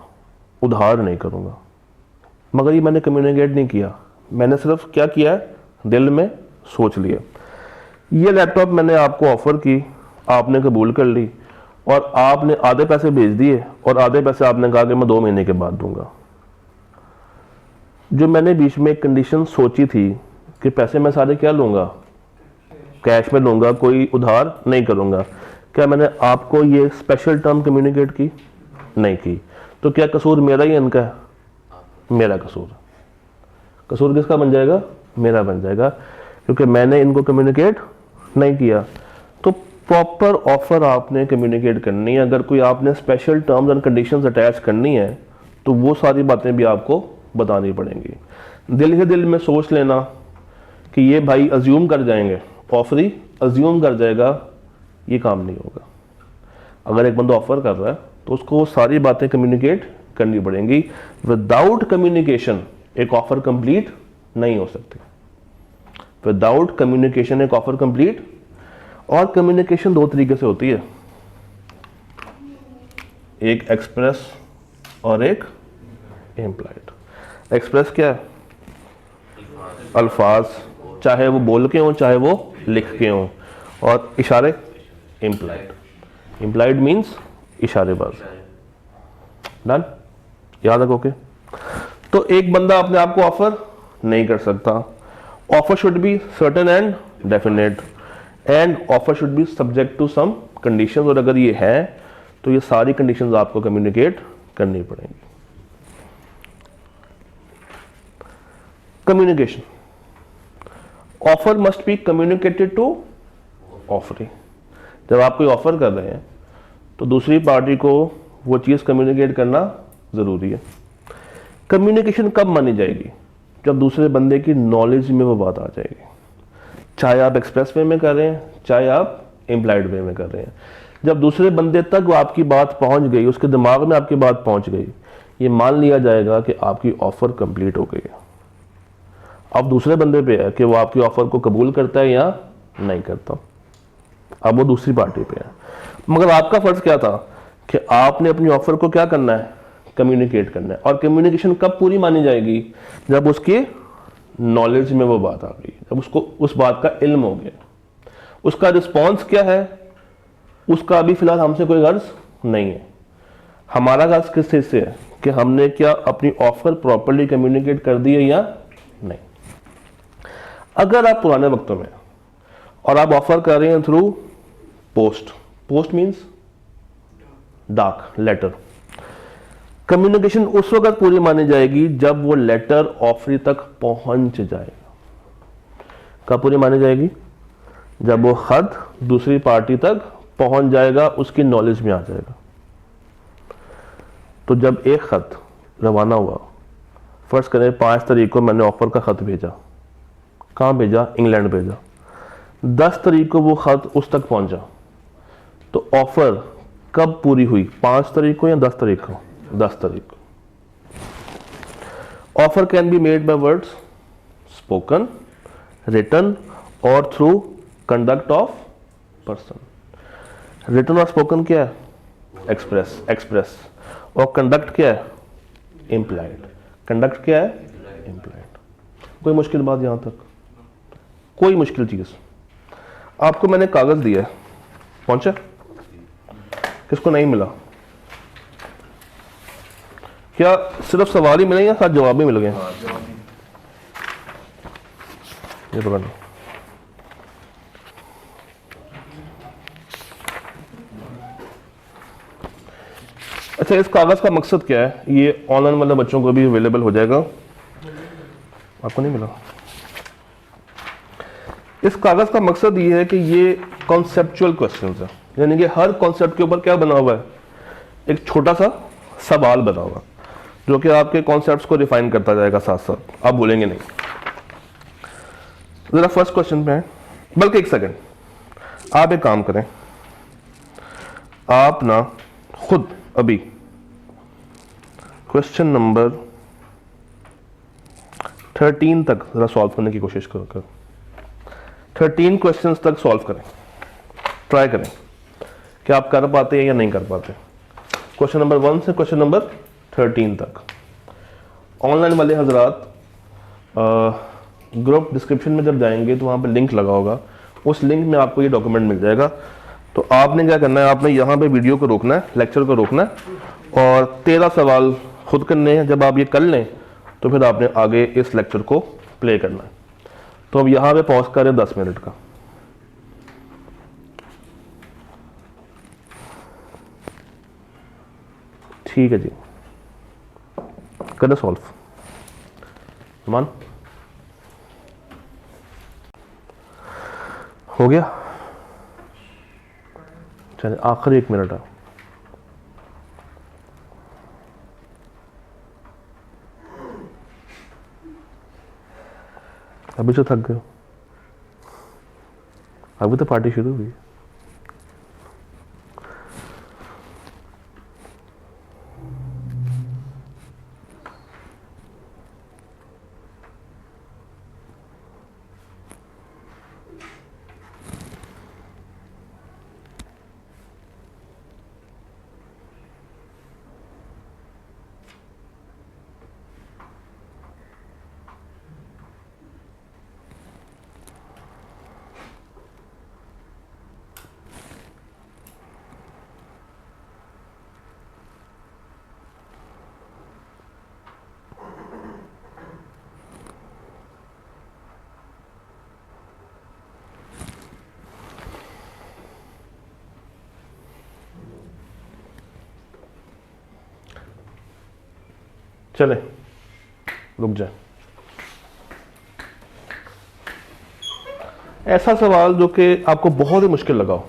उधार नहीं करूँगा, मगर ये मैंने कम्युनिकेट नहीं किया, मैंने सिर्फ क्या किया है, दिल में सोच लिया। ये लैपटॉप मैंने आपको ऑफर की, आपने कबूल कर ली, और आपने आधे पैसे भेज दिए और आधे पैसे आपने कहा कि मैं 2 महीने के बाद दूंगा। जो मैंने बीच में एक कंडीशन सोची थी कि पैसे मैं सारे क्या लूँगा, कैश में लूँगा, कोई उधार नहीं करूँगा, क्या मैंने आपको ये स्पेशल टर्म कम्युनिकेट की? नहीं की। तो क्या कसूर मेरा ही इनका है? मेरा कसूर। कसूर किसका बन जाएगा? मेरा बन जाएगा, क्योंकि मैंने इनको कम्युनिकेट नहीं किया। तो प्रॉपर ऑफर आपने कम्युनिकेट करनी है। अगर कोई आपने special terms and conditions attach करनी है तो वो सारी बातें भी आपको बतानी पड़ेंगी। दिल ही दिल में सोच लेना कि ये भाई अज्यूम कर जाएंगे, ऑफरी अज्यूम कर जाएगा, ये काम नहीं होगा। अगर एक बंदा ऑफर कर रहा है तो उसको वो सारी बातें कम्युनिकेट करनी पड़ेंगी। विदाउट कम्युनिकेशन एक ऑफर कंप्लीट नहीं हो सकती। विदाउट कम्युनिकेशन एक ऑफर कंप्लीट, और कम्युनिकेशन 2 तरीके से होती है, एक एक्सप्रेस और एक इम्प्लाइड। एक्सप्रेस क्या है? अल्फाज, चाहे वो बोल के हों चाहे वो लिख के हों, और इशारे इम्प्लाइड। इम्प्लाइड मीन्स इशारेबाज। डन, याद रखोगे। तो एक बंदा अपने आप को ऑफर नहीं कर सकता। Offer should be certain and definite, and offer should be subject to some conditions. और अगर ये है तो ये सारी कंडीशंस आपको कम्युनिकेट करनी पड़ेंगी। Communication, offer must be communicated to offeree. जब आप कोई ऑफर कर रहे हैं तो दूसरी पार्टी को वो चीज़ कम्युनिकेट करना ज़रूरी है। कम्युनिकेशन कब मानी जाएगी? जब दूसरे बंदे की नॉलेज में वो बात आ जाएगी। चाहे आप एक्सप्रेस वे में कर रहे हैं, चाहे आप इम्प्लाइड वे में कर रहे हैं। जब दूसरे बंदे तक वो आपकी बात पहुंच गई, उसके दिमाग में आपकी बात पहुंच गई, ये मान लिया जाएगा कि आपकी ऑफर कंप्लीट हो गई है। अब दूसरे बंदे पे है कि वो आपकी ऑफर को कबूल करता है या नहीं करता। अब वो दूसरी पार्टी पे है। मगर आपका फर्ज क्या था कि आपने अपनी ऑफर को क्या करना है? कम्युनिकेट करना है। और कम्युनिकेशन कब पूरी मानी जाएगी? जब उसकी नॉलेज में वो बात आ गई, जब उसको उस बात का इल्म हो गया। उसका रिस्पॉन्स क्या है उसका अभी फिलहाल हमसे कोई गर्ज नहीं है। हमारा गर्ज किस चीज से है कि हमने क्या अपनी ऑफर प्रॉपर्ली कम्युनिकेट कर दी है या नहीं। अगर आप पुराने वक्तों में और आप ऑफर कर रहे हैं थ्रू पोस्ट, पोस्ट मीन्स डाक, लेटर, कम्युनिकेशन उस वक्त पूरी मानी जाएगी जब वो लेटर ऑफरी तक पहुंच जाएगा। कब पूरी मानी जाएगी? जब वो खत दूसरी पार्टी तक पहुंच जाएगा, उसकी नॉलेज में आ जाएगा। तो जब एक खत रवाना हुआ, फर्ज करें 5 तारीख को मैंने ऑफर का खत भेजा, कहाँ भेजा? इंग्लैंड भेजा। 10 तारीख को वो खत उस तक पहुंचा, तो ऑफर कब पूरी हुई? 5 तारीख को या 10 तारीख को? 10 तारीख को। Offer can be made by words, spoken, written और through conduct of person. Written और स्पोकन क्या है? Express, express. और कंडक्ट क्या है? इम्प्लाइड। कंडक्ट क्या है? इम्प्लाइड। कोई मुश्किल बात यहां तक? कोई मुश्किल चीज? आपको मैंने कागज दिया है, पहुंचा? किसको नहीं मिला? क्या सिर्फ सवाल ही मिले या साथ जवाब भी मिल गए? ये पकड़ लो। अच्छा, इस कागज़ का मकसद क्या है? ये ऑनलाइन वाले बच्चों को भी अवेलेबल हो जाएगा। आपको नहीं मिला? इस कागज़ का मकसद ये है कि ये कॉन्सेप्चुअल क्वेश्चंस है, यानी कि हर कॉन्सेप्ट के ऊपर क्या बना हुआ है? एक छोटा सा सवाल बना हुआ, जो कि आपके कॉन्सेप्ट्स को रिफाइन करता जाएगा साथ साथ, आप भूलेंगे नहीं। ज़रा फर्स्ट क्वेश्चन पे है, बल्कि एक सेकंड, आप एक काम करें, आप ना खुद अभी क्वेश्चन नंबर 13 तक ज़रा सॉल्व करने की कोशिश करो। 13 क्वेश्चंस तक सॉल्व करें, ट्राई करें कि आप कर पाते हैं या नहीं कर पाते। क्वेश्चन नंबर 1 से क्वेश्चन नंबर 13 तक। ऑनलाइन वाले हजरात ग्रुप डिस्क्रिप्शन में जब जाएंगे तो वहाँ पे लिंक लगा होगा, उस लिंक में आपको ये डॉक्यूमेंट मिल जाएगा। तो आपने क्या करना है, आपने यहाँ पे वीडियो को रोकना है, लेक्चर को रोकना है और 13 सवाल खुद करने हैं। जब आप ये कर लें तो फिर आपने आगे इस लेक्चर को प्ले करना है। तो अब यहाँ पे पॉज करें 10 मिनट का। ठीक है जी, करें सॉल्व। मान हो गया? चलिए आखिरी 1 मिनट है। अभी तो थक गए, अभी तो पार्टी शुरू हुई। चले रुक जाए। ऐसा सवाल जो कि आपको बहुत ही मुश्किल लगा हो,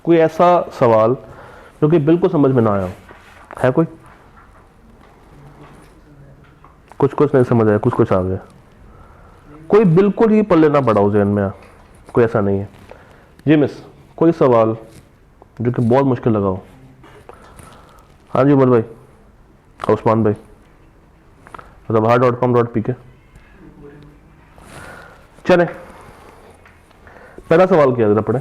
कोई ऐसा सवाल जो कि बिल्कुल समझ में ना आया हो, है कोई? कुछ कुछ नहीं समझ आया, कुछ कुछ आ गया। कोई बिल्कुल ही पल्ले ना पड़ा हो जहन में, कोई ऐसा नहीं है जी मिस? कोई सवाल जो कि बहुत मुश्किल लगा हो? हाँ जी उमर भाई, उस्मान भाई, rabha.com.pk। चले पहला सवाल क्या जरा पढ़े।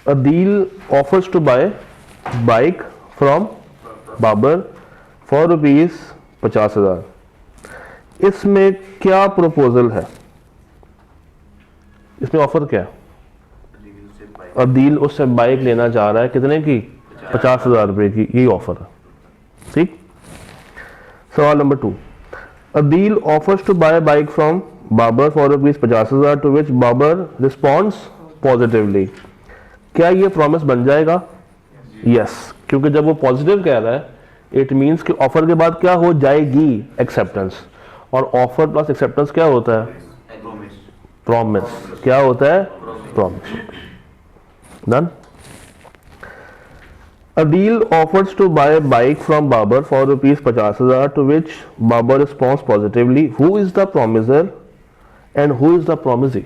Adeel offers to buy bike from Babar for ₹50,000। इसमें क्या प्रपोजल है? इसमें ऑफर क्या है? अदील उससे बाइक लेना चाह रहा है, कितने की? 50,000 रुपए की, यही ऑफर है। ठीक। सवाल number 2, Adeel offers to buy bike from Babar for ₹50,000 to which Babar responds positively. क्या ये प्रॉमिस बन जाएगा? यस, क्योंकि जब वो पॉजिटिव कह रहा है इट मींस कि ऑफर के बाद क्या हो जाएगी? एक्सेप्टेंस। और ऑफर प्लस एक्सेप्टेंस क्या होता है? प्रॉमिस। क्या होता है? Promise. Done. Adil offers to buy a bike from Babar for ₹50,000 to which Babar responds positively. Who is the promiser and who is the promisee?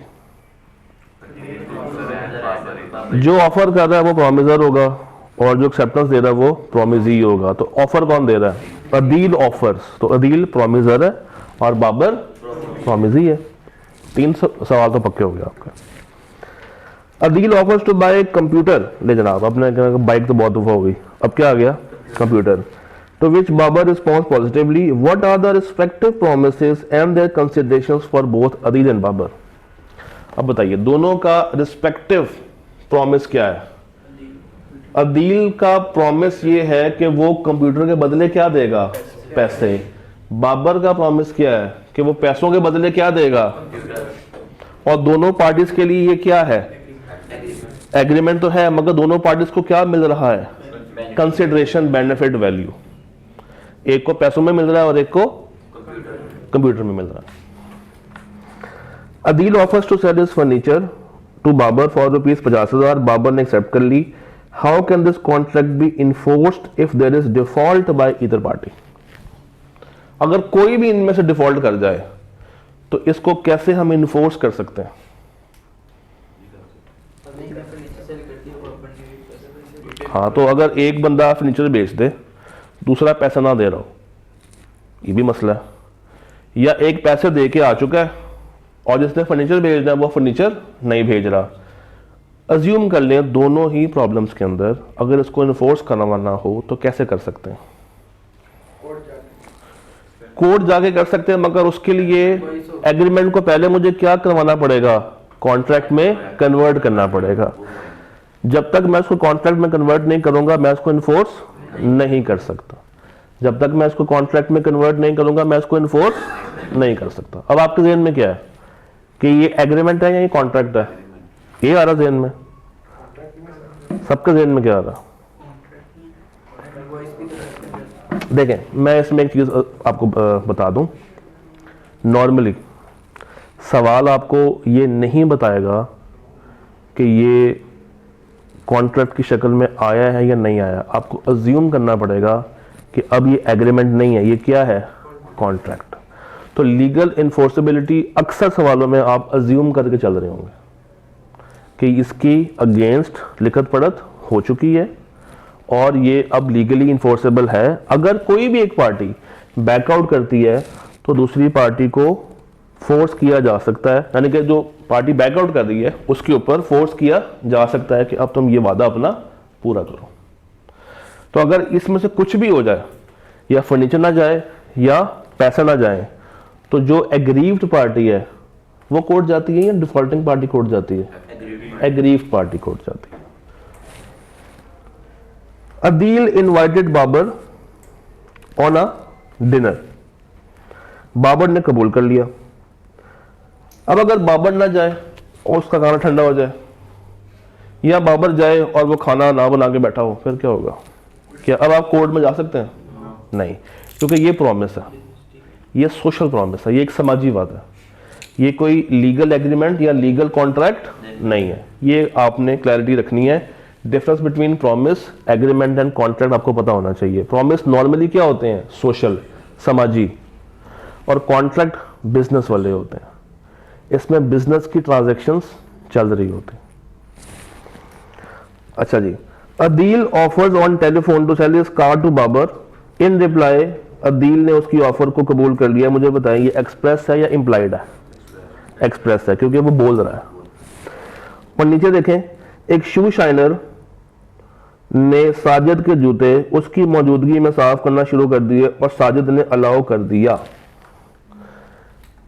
जो ऑफर कर रहा है वो प्रॉमिसर होगा और जो एक्सेप्टेंस दे रहा है वो प्रॉमिसी होगा। तो ऑफर कौन दे रहा है? अदील ऑफर्स, तो अदील प्रॉमिसर है और बाबर प्रॉमिसी है। 3 सवाल तो पक्के हो गए आपका। Adeel offers to buy computer, ले जनाब अपने बाइक तो बहुत दफा हो गई, अब क्या आ गया? Computer. To which Babar response positively. What are the respective promises and their considerations for both Adeel and Babar. अब बताइए दोनों का रिस्पेक्टिव प्रॉमिस क्या है? अदील का प्रॉमिस ये है कि वो कंप्यूटर के बदले क्या देगा? पैसे। बाबर का प्रॉमिस क्या है कि वो पैसों के बदले क्या देगा, और दोनों पार्टीज के लिए ये क्या है, एग्रीमेंट तो है, मगर दोनों पार्टीज को क्या मिल रहा है, कंसिडरेशन, बेनिफिट, वैल्यू। एक को पैसों में मिल रहा है और एक को कंप्यूटर में मिल रहा है। Adeel offers to sell his furniture to Babur for ₹50,000। Babur ने एक्सेप्ट कर ली। How can this contract be enforced if there is default by either party. अगर कोई भी इनमें से डिफॉल्ट कर जाए तो इसको कैसे हम इन्फोर्स कर सकते हैं? हाँ, तो अगर एक बंदा फर्नीचर बेच दे, दूसरा पैसा ना दे रहा हो, ये भी मसला है। या एक पैसे दे के आ चुका है और जिसने फर्नीचर भेजना है वो फर्नीचर नहीं भेज रहा। अज्यूम कर लें दोनों ही प्रॉब्लम्स के अंदर अगर इसको इन्फोर्स करवाना हो तो कैसे कर सकते हैं? कोर्ट जाके कर सकते हैं, मगर उसके लिए एग्रीमेंट को पहले मुझे क्या करवाना पड़ेगा, कॉन्ट्रैक्ट में कन्वर्ट करना पड़ेगा। जब तक मैं उसको कॉन्ट्रैक्ट में कन्वर्ट नहीं करूंगा मैं उसको इन्फोर्स नहीं कर सकता। जब तक मैं इसको कॉन्ट्रैक्ट में कन्वर्ट नहीं करूंगा मैं इसको इन्फोर्स नहीं कर सकता। अब आपके ज़हन में क्या है कि ये एग्रीमेंट है या ये कॉन्ट्रैक्ट है? ये आ रहा ज़हन में, सबके ज़हन में क्या आ रहा? देखें, मैं इसमें एक चीज़ आपको बता दूं। नॉर्मली सवाल आपको ये नहीं बताएगा कि ये कॉन्ट्रैक्ट की शक्ल में आया है या नहीं आया। आपको अज्यूम करना पड़ेगा कि अब ये एग्रीमेंट नहीं है, ये क्या है, कॉन्ट्रैक्ट। तो लीगल इन्फोर्सेबिलिटी अक्सर सवालों में आप अज्यूम करके चल रहे होंगे कि इसकी अगेंस्ट लिखत पढ़त हो चुकी है और ये अब लीगली इन्फोर्सेबल है। अगर कोई भी एक पार्टी बैकआउट करती है तो दूसरी पार्टी को फोर्स किया जा सकता है, यानी कि जो पार्टी बैकआउट कर रही है उसके ऊपर फोर्स किया जा सकता है कि अब तुम ये वादा अपना पूरा करो। तो अगर इसमें से कुछ भी हो जाए, या फर्नीचर ना जाए या पैसा ना जाए, तो जो एग्रीव्ड पार्टी है वो कोर्ट जाती है या डिफॉल्टिंग पार्टी कोर्ट जाती है? एग्रीव्ड पार्टी कोर्ट जाती है। Adeel invited Babar on a dinner. Babar ने कबूल कर लिया। अब अगर बाबर ना जाए और उसका खाना ठंडा हो जाए, या बाबर जाए और वो खाना ना बना के बैठा हो, फिर क्या होगा? क्या अब आप कोर्ट में जा सकते हैं? नहीं, क्योंकि ये प्रॉमिस है, ये सोशल प्रॉमिस है, ये एक समाजी वादा है, ये कोई लीगल एग्रीमेंट या लीगल कॉन्ट्रैक्ट नहीं है। ये आपने क्लैरिटी रखनी है। Difference between promise, agreement and contract आपको पता होना चाहिए। प्रॉमिस नॉर्मली क्या होते हैं, सोशल, समाजी, और कॉन्ट्रैक्ट बिजनेस वाले होते हैं। इसमें बिजनेस की ट्रांजैक्शंस चल रही होती हैं। अच्छा जी, Adeel offers on telephone to sell his car to Babur. In reply Adeel ने उसकी ऑफर को कबूल कर लिया। मुझे बताएं ये एक्सप्रेस है या इम्प्लाइड है? एक्सप्रेस है, क्योंकि वो बोल रहा है। और नीचे देखें, एक शू शाइनर ने साजिद के जूते उसकी मौजूदगी में साफ करना शुरू कर दिए और साजिद ने अलाउ कर दिया।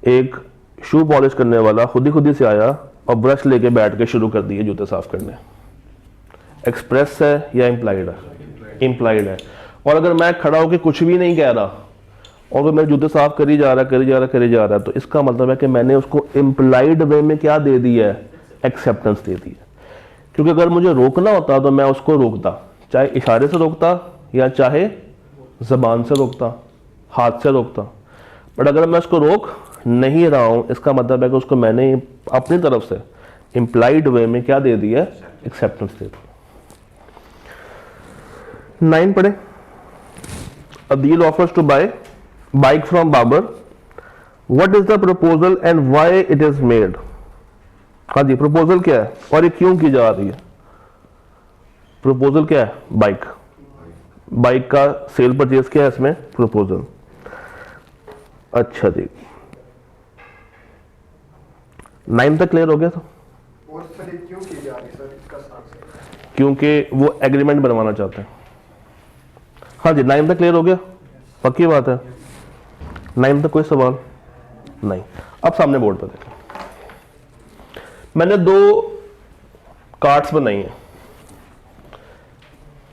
एक शू पॉलिश करने वाला खुद ही से आया और ब्रश लेके बैठ के शुरू कर दिए जूते साफ करने। एक्सप्रेस है या इम्प्लाइड है? इम्प्लाइड है। और अगर मैं खड़ा होकर कुछ भी नहीं कह रहा और वो मेरे जूते साफ करी जा रहा है, तो इसका मतलब है कि मैंने उसको इम्प्लाइड वे में क्या दे दिया है, एक्सेप्टेंस दे दी है। क्योंकि अगर मुझे रोकना होता तो मैं उसको रोकता, चाहे इशारे से रोकता या चाहे जबान से रोकता, हाथ से रोकता। बट अगर मैं उसको रोक नहीं रहा हूं, इसका मतलब है कि उसको मैंने अपनी तरफ से इम्प्लाइड वे में क्या दे दिया, एक्सेप्टेंस दे दी। 9 पढ़े। Adeel offers to buy bike from Babar. What is the proposal and why it is made. हाँ जी, प्रपोजल क्या है और ये क्यों की जा रही है? प्रपोजल क्या है? बाइक का सेल परचेज क्या है इसमें? प्रपोजल। अच्छा जी, 9 तक क्लियर हो गया? तो और सर ये क्यों की जा रही है सर, इसका साथ? क्योंकि वो एग्रीमेंट बनवाना चाहते हैं। हाँ जी, 9 तक क्लियर हो गया? पक्की बात है? 9 तक कोई सवाल नहीं? अब सामने बोर्ड पर देखें, मैंने 2 कार्ड्स बनाई हैं।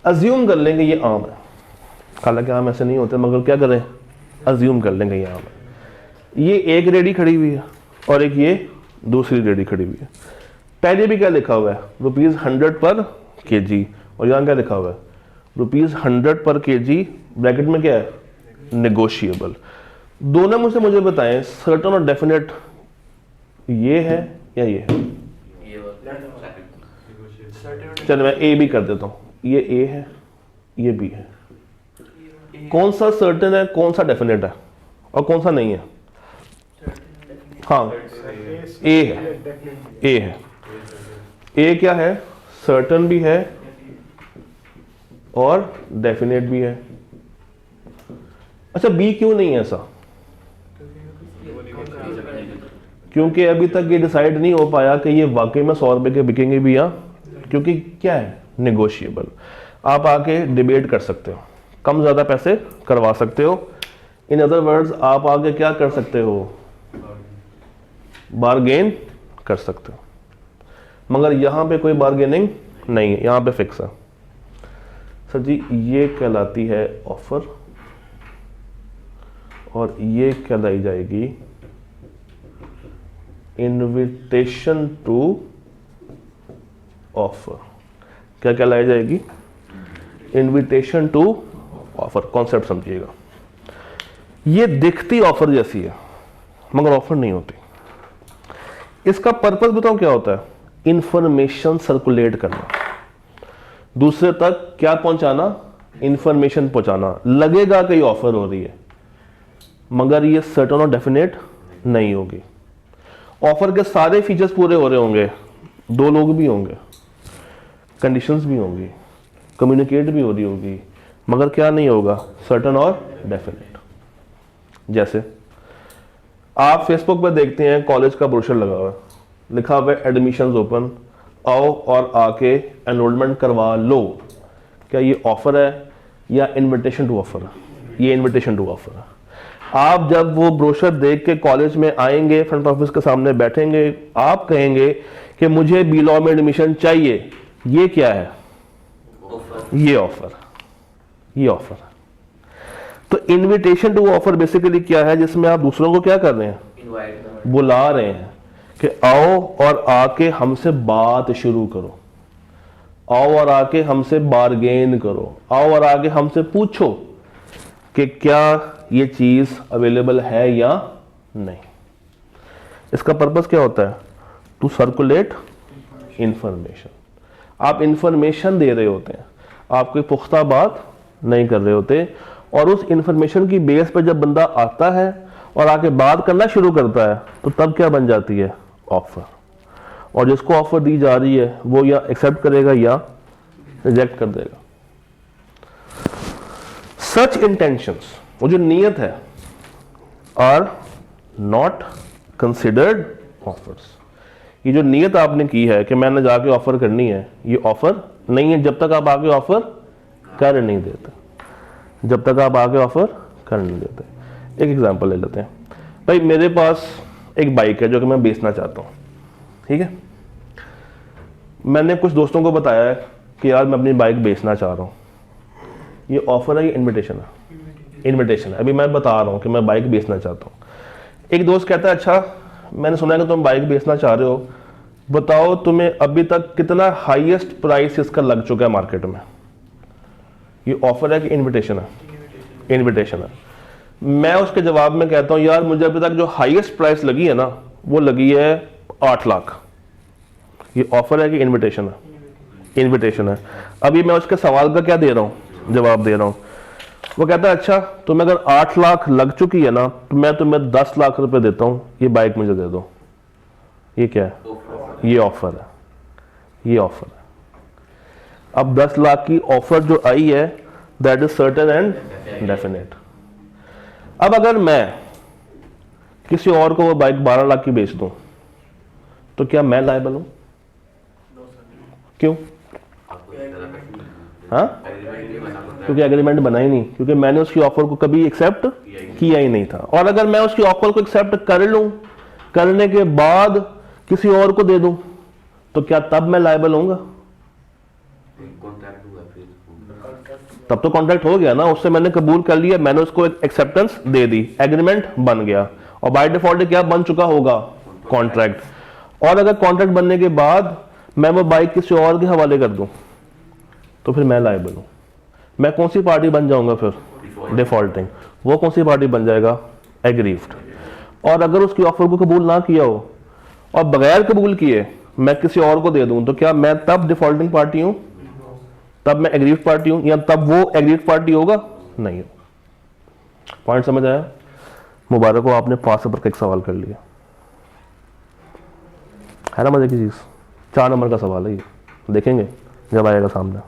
अज्यूम कर लेंगे ये आम है, हालांकि आम ऐसे नहीं होते, मगर क्या करें, अज्यूम कर लेंगे यहाँ पे ये एक रेडी खड़ी हुई है और एक ये दूसरी रेडी खड़ी हुई है। पहले भी क्या लिखा हुआ है ₹100 पर kg और यहाँ क्या लिखा हुआ है ₹100 पर kg, ब्रैकेट में क्या है नेगोशिएबल। दोनों में से मुझे बताएं सर्टेन और डेफिनेट ये है या ये है? चलो मैं ए भी कर देता हूँ, ये ए है ये बी है। कौन सा सर्टेन है कौन सा डेफिनेट है और कौन सा नहीं है? हाँ ए है, ए है। ए क्या है सर्टेन भी है और डेफिनेट भी है। अच्छा बी क्यों नहीं है ऐसा? क्योंकि अभी तक ये डिसाइड नहीं हो पाया कि ये वाकई में 100 रुपए के बिकेंगे भी या, क्योंकि क्या है नेगोशिएबल। आप आके डिबेट कर सकते हो, कम ज़्यादा पैसे करवा सकते हो। इन अदर वर्ड्स आप आगे क्या कर सकते हो बारगेन कर सकते हो, मगर यहाँ पे कोई बारगेनिंग नहीं है, यहाँ पे फिक्स है। सर जी ये कहलाती है ऑफर और ये कहलाई जाएगी इनविटेशन टू ऑफर। क्या कहलाई जाएगी? Invitation to offer. कॉन्सेप्ट समझिएगा, ये दिखती ऑफर जैसी है मगर ऑफर नहीं होती। इसका पर्पस बताऊं क्या होता है? इंफॉर्मेशन सर्कुलेट करना, दूसरे तक क्या पहुंचाना? इंफॉर्मेशन पहुंचाना। लगेगा कि ऑफर हो रही है मगर ये सर्टेन और डेफिनेट नहीं होगी। ऑफर के सारे फीचर्स पूरे हो रहे होंगे, 2 लोग भी होंगे, कंडीशंस भी होंगी, कम्युनिकेट भी हो रही होगी, मगर क्या नहीं होगा? सर्टेन और डेफिनेट। जैसे आप फेसबुक पर देखते हैं कॉलेज का ब्रोशर लगा हुआ है, लिखा हुआ है एडमिशंस ओपन, आओ और आके एनरोलमेंट करवा लो। क्या ये ऑफर है या इनविटेशन टू ऑफर है? ये इनविटेशन टू ऑफर है। आप जब वो ब्रोशर देख के कॉलेज में आएंगे, फ्रंट ऑफिस के सामने बैठेंगे, आप कहेंगे कि मुझे बी लॉ में एडमिशन चाहिए। ये क्या है? ये ऑफर, ये ऑफर। तो इनविटेशन टू ऑफर बेसिकली क्या है? जिसमें आप दूसरों को क्या कर रहे हैं? बुला रहे हैं कि आओ और आके हमसे बात शुरू करो, आओ और आके हमसे बारगेन करो, आओ और आके हमसे पूछो कि क्या ये चीज अवेलेबल है या नहीं। इसका पर्पस क्या होता है? To circulate information. आप इंफॉर्मेशन दे रहे होते हैं, आप कोई पुख्ता बात नहीं कर रहे होते, और उस इंफॉर्मेशन की बेस पर जब बंदा आता है और आके बात करना शुरू करता है तो तब क्या बन जाती है? ऑफर। और जिसको ऑफर दी जा रही है वो या एक्सेप्ट करेगा या रिजेक्ट कर देगा। सच इंटेंशंस, वो जो नीयत है, आर नॉट कंसिडर्ड ऑफर्स। ये जो नीयत आपने की है कि मैंने जाके ऑफर करनी है, ये ऑफर नहीं है जब तक आप आगे ऑफर कर नहीं देते, जब तक आप आगे ऑफर कर नहीं देते। एक एग्जांपल ले लेते हैं। भाई मेरे पास एक बाइक है जो कि मैं बेचना चाहता हूँ, ठीक है। मैंने कुछ दोस्तों को बताया है कि यार मैं अपनी बाइक बेचना चाह रहा हूँ। ये ऑफर है, ये इनविटेशन है? इनविटेशन है। अभी मैं बता रहा हूँ कि मैं बाइक बेचना चाहता हूँ। एक दोस्त कहता है अच्छा मैंने सुना है कि तुम बाइक बेचना चाह रहे हो, बताओ तुम्हें अभी तक कितना हाईएस्ट प्राइस इसका लग चुका है मार्केट में। ये ऑफर है कि इनविटेशन है? इनविटेशन है। मैं उसके जवाब में कहता हूँ यार मुझे अभी तक जो हाईएस्ट प्राइस लगी है ना वो लगी है 8 लाख। ये ऑफर है कि इनविटेशन है? इनविटेशन है। अभी मैं उसके सवाल का क्या दे रहा हूँ? जवाब दे रहा हूँ। वो कहता है अच्छा तुम्हें अगर 8 लाख लग चुकी है ना तो मैं तुम्हें 10 लाख रुपए देता हूँ, ये बाइक मुझे दे दो। ये क्या है? ये ऑफर है, ये ऑफर है। अब 10 लाख की ऑफर जो आई है that is certain and definite. अब अगर मैं किसी और को वो बाइक 12 लाख की बेच दूं तो क्या मैं लायबल हूं? क्यों? हाँ, क्योंकि एग्रीमेंट बना ही नहीं, क्योंकि मैंने उसकी ऑफर को कभी एक्सेप्ट किया ही नहीं था। और अगर मैं उसकी ऑफर को एक्सेप्ट कर लूं, करने के बाद किसी और को दे दूं तो क्या तब मैं लायबल होऊंगा? तब तो कॉन्ट्रैक्ट हो गया ना, उससे मैंने कबूल कर लिया, मैंने उसको एक एक्सेप्टेंस दे दी, एग्रीमेंट बन गया, और बाय डिफॉल्ट क्या बन चुका होगा, कॉन्ट्रैक्ट। और अगर कॉन्ट्रैक्ट बनने के बाद मैं वो बाइक किसी और के हवाले कर दूं तो फिर मैं लायबल हूं। मैं कौन सी पार्टी बन जाऊंगा फिर, डिफॉल्टिंग। वो कौन सी पार्टी बन जाएगा, एग्रीव्ड। और अगर उसकी ऑफर को कबूल ना किया हो और बगैर कबूल किए मैं किसी और को दे दूं तो क्या मैं तब डिफॉल्टिंग पार्टी हूं, तब मैं एग्रीव्ड पार्टी हूं, या तब वो एग्रीव्ड पार्टी होगा, नहीं हो। पॉइंट समझ आया? मुबारक हो, आपने 5 नंबर का एक सवाल कर लिया, है ना मजे की चीज। 4 नंबर का सवाल है ये, देखेंगे जब आएगा सामने,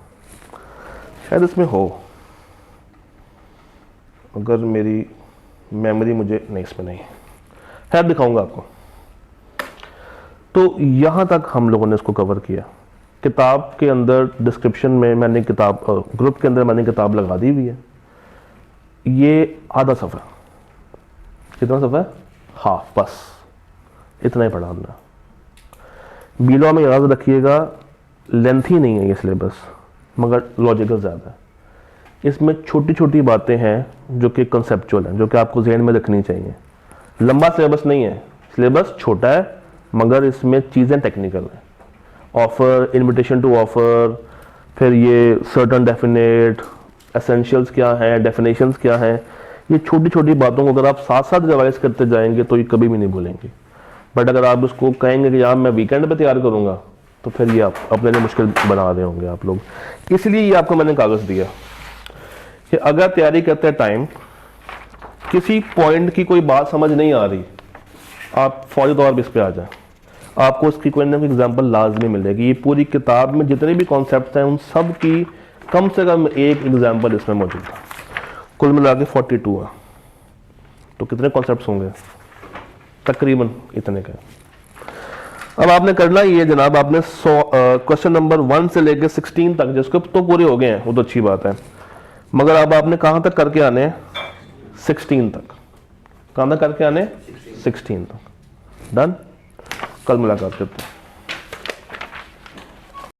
शायद इसमें हो, अगर मेरी मेमोरी मुझे नहीं, इसमें नहीं है, दिखाऊंगा आपको। तो यहां तक हम लोगों ने इसको कवर किया। किताब के अंदर डिस्क्रिप्शन में मैंने किताब, ग्रुप के अंदर मैंने किताब लगा दी हुई है। ये आधा सफ़ा, कितना सफ़ा है, हाफ, बस इतना ही पढ़ा हमने। बीलॉ में याद रखिएगा, लेंथी नहीं है ये सिलेबस, मगर लॉजिकल ज़्यादा है। इसमें छोटी छोटी बातें हैं जो कि कंसेप्चुअल हैं, जो कि आपको जहन में रखनी चाहिए। लंबा सिलेबस नहीं है, सिलेबस छोटा है, मगर इसमें चीज़ें टेक्निकल हैं। ऑफर, इनविटेशन टू ऑफर, फिर ये सर्टन डेफिनेट, एसेंशियल्स क्या हैं, डेफिनेशंस क्या हैं, ये छोटी छोटी बातों को अगर आप साथ साथ रिवाइज करते जाएंगे तो ये कभी भी नहीं भूलेंगे। बट अगर आप उसको कहेंगे कि यार मैं वीकेंड पे तैयार करूंगा, तो फिर ये आप अपने लिए मुश्किल बना रहे होंगे आप लोग। इसलिए ये आपको मैंने कागज़ दिया कि अगर तैयारी करते टाइम किसी पॉइंट की कोई बात समझ नहीं आ रही, आप फौरी तौर पर इस पर आ जाए, आपको उसकी कोई ना कोई एग्जाम्पल लाजमी मिलेगी। ये पूरी किताब में जितने भी कॉन्सेप्ट हैं उन सब की कम से कम एक एग्जाम्पल इसमें मौजूद है। कुल मिला के 42 है, तो कितने कॉन्सेप्ट्स होंगे, तकरीबन इतने के। अब आपने करना ये जनाब, आपने क्वेश्चन नंबर 1 से लेकर 16 तक, जिसके तो पूरे हो गए हैं वो तो अच्छी बात है, मगर अब आपने कहाँ तक करके आने, 16 तक। कहाँ तक करके आने, 16 तक। डन। कल मुलाकात करते हैं।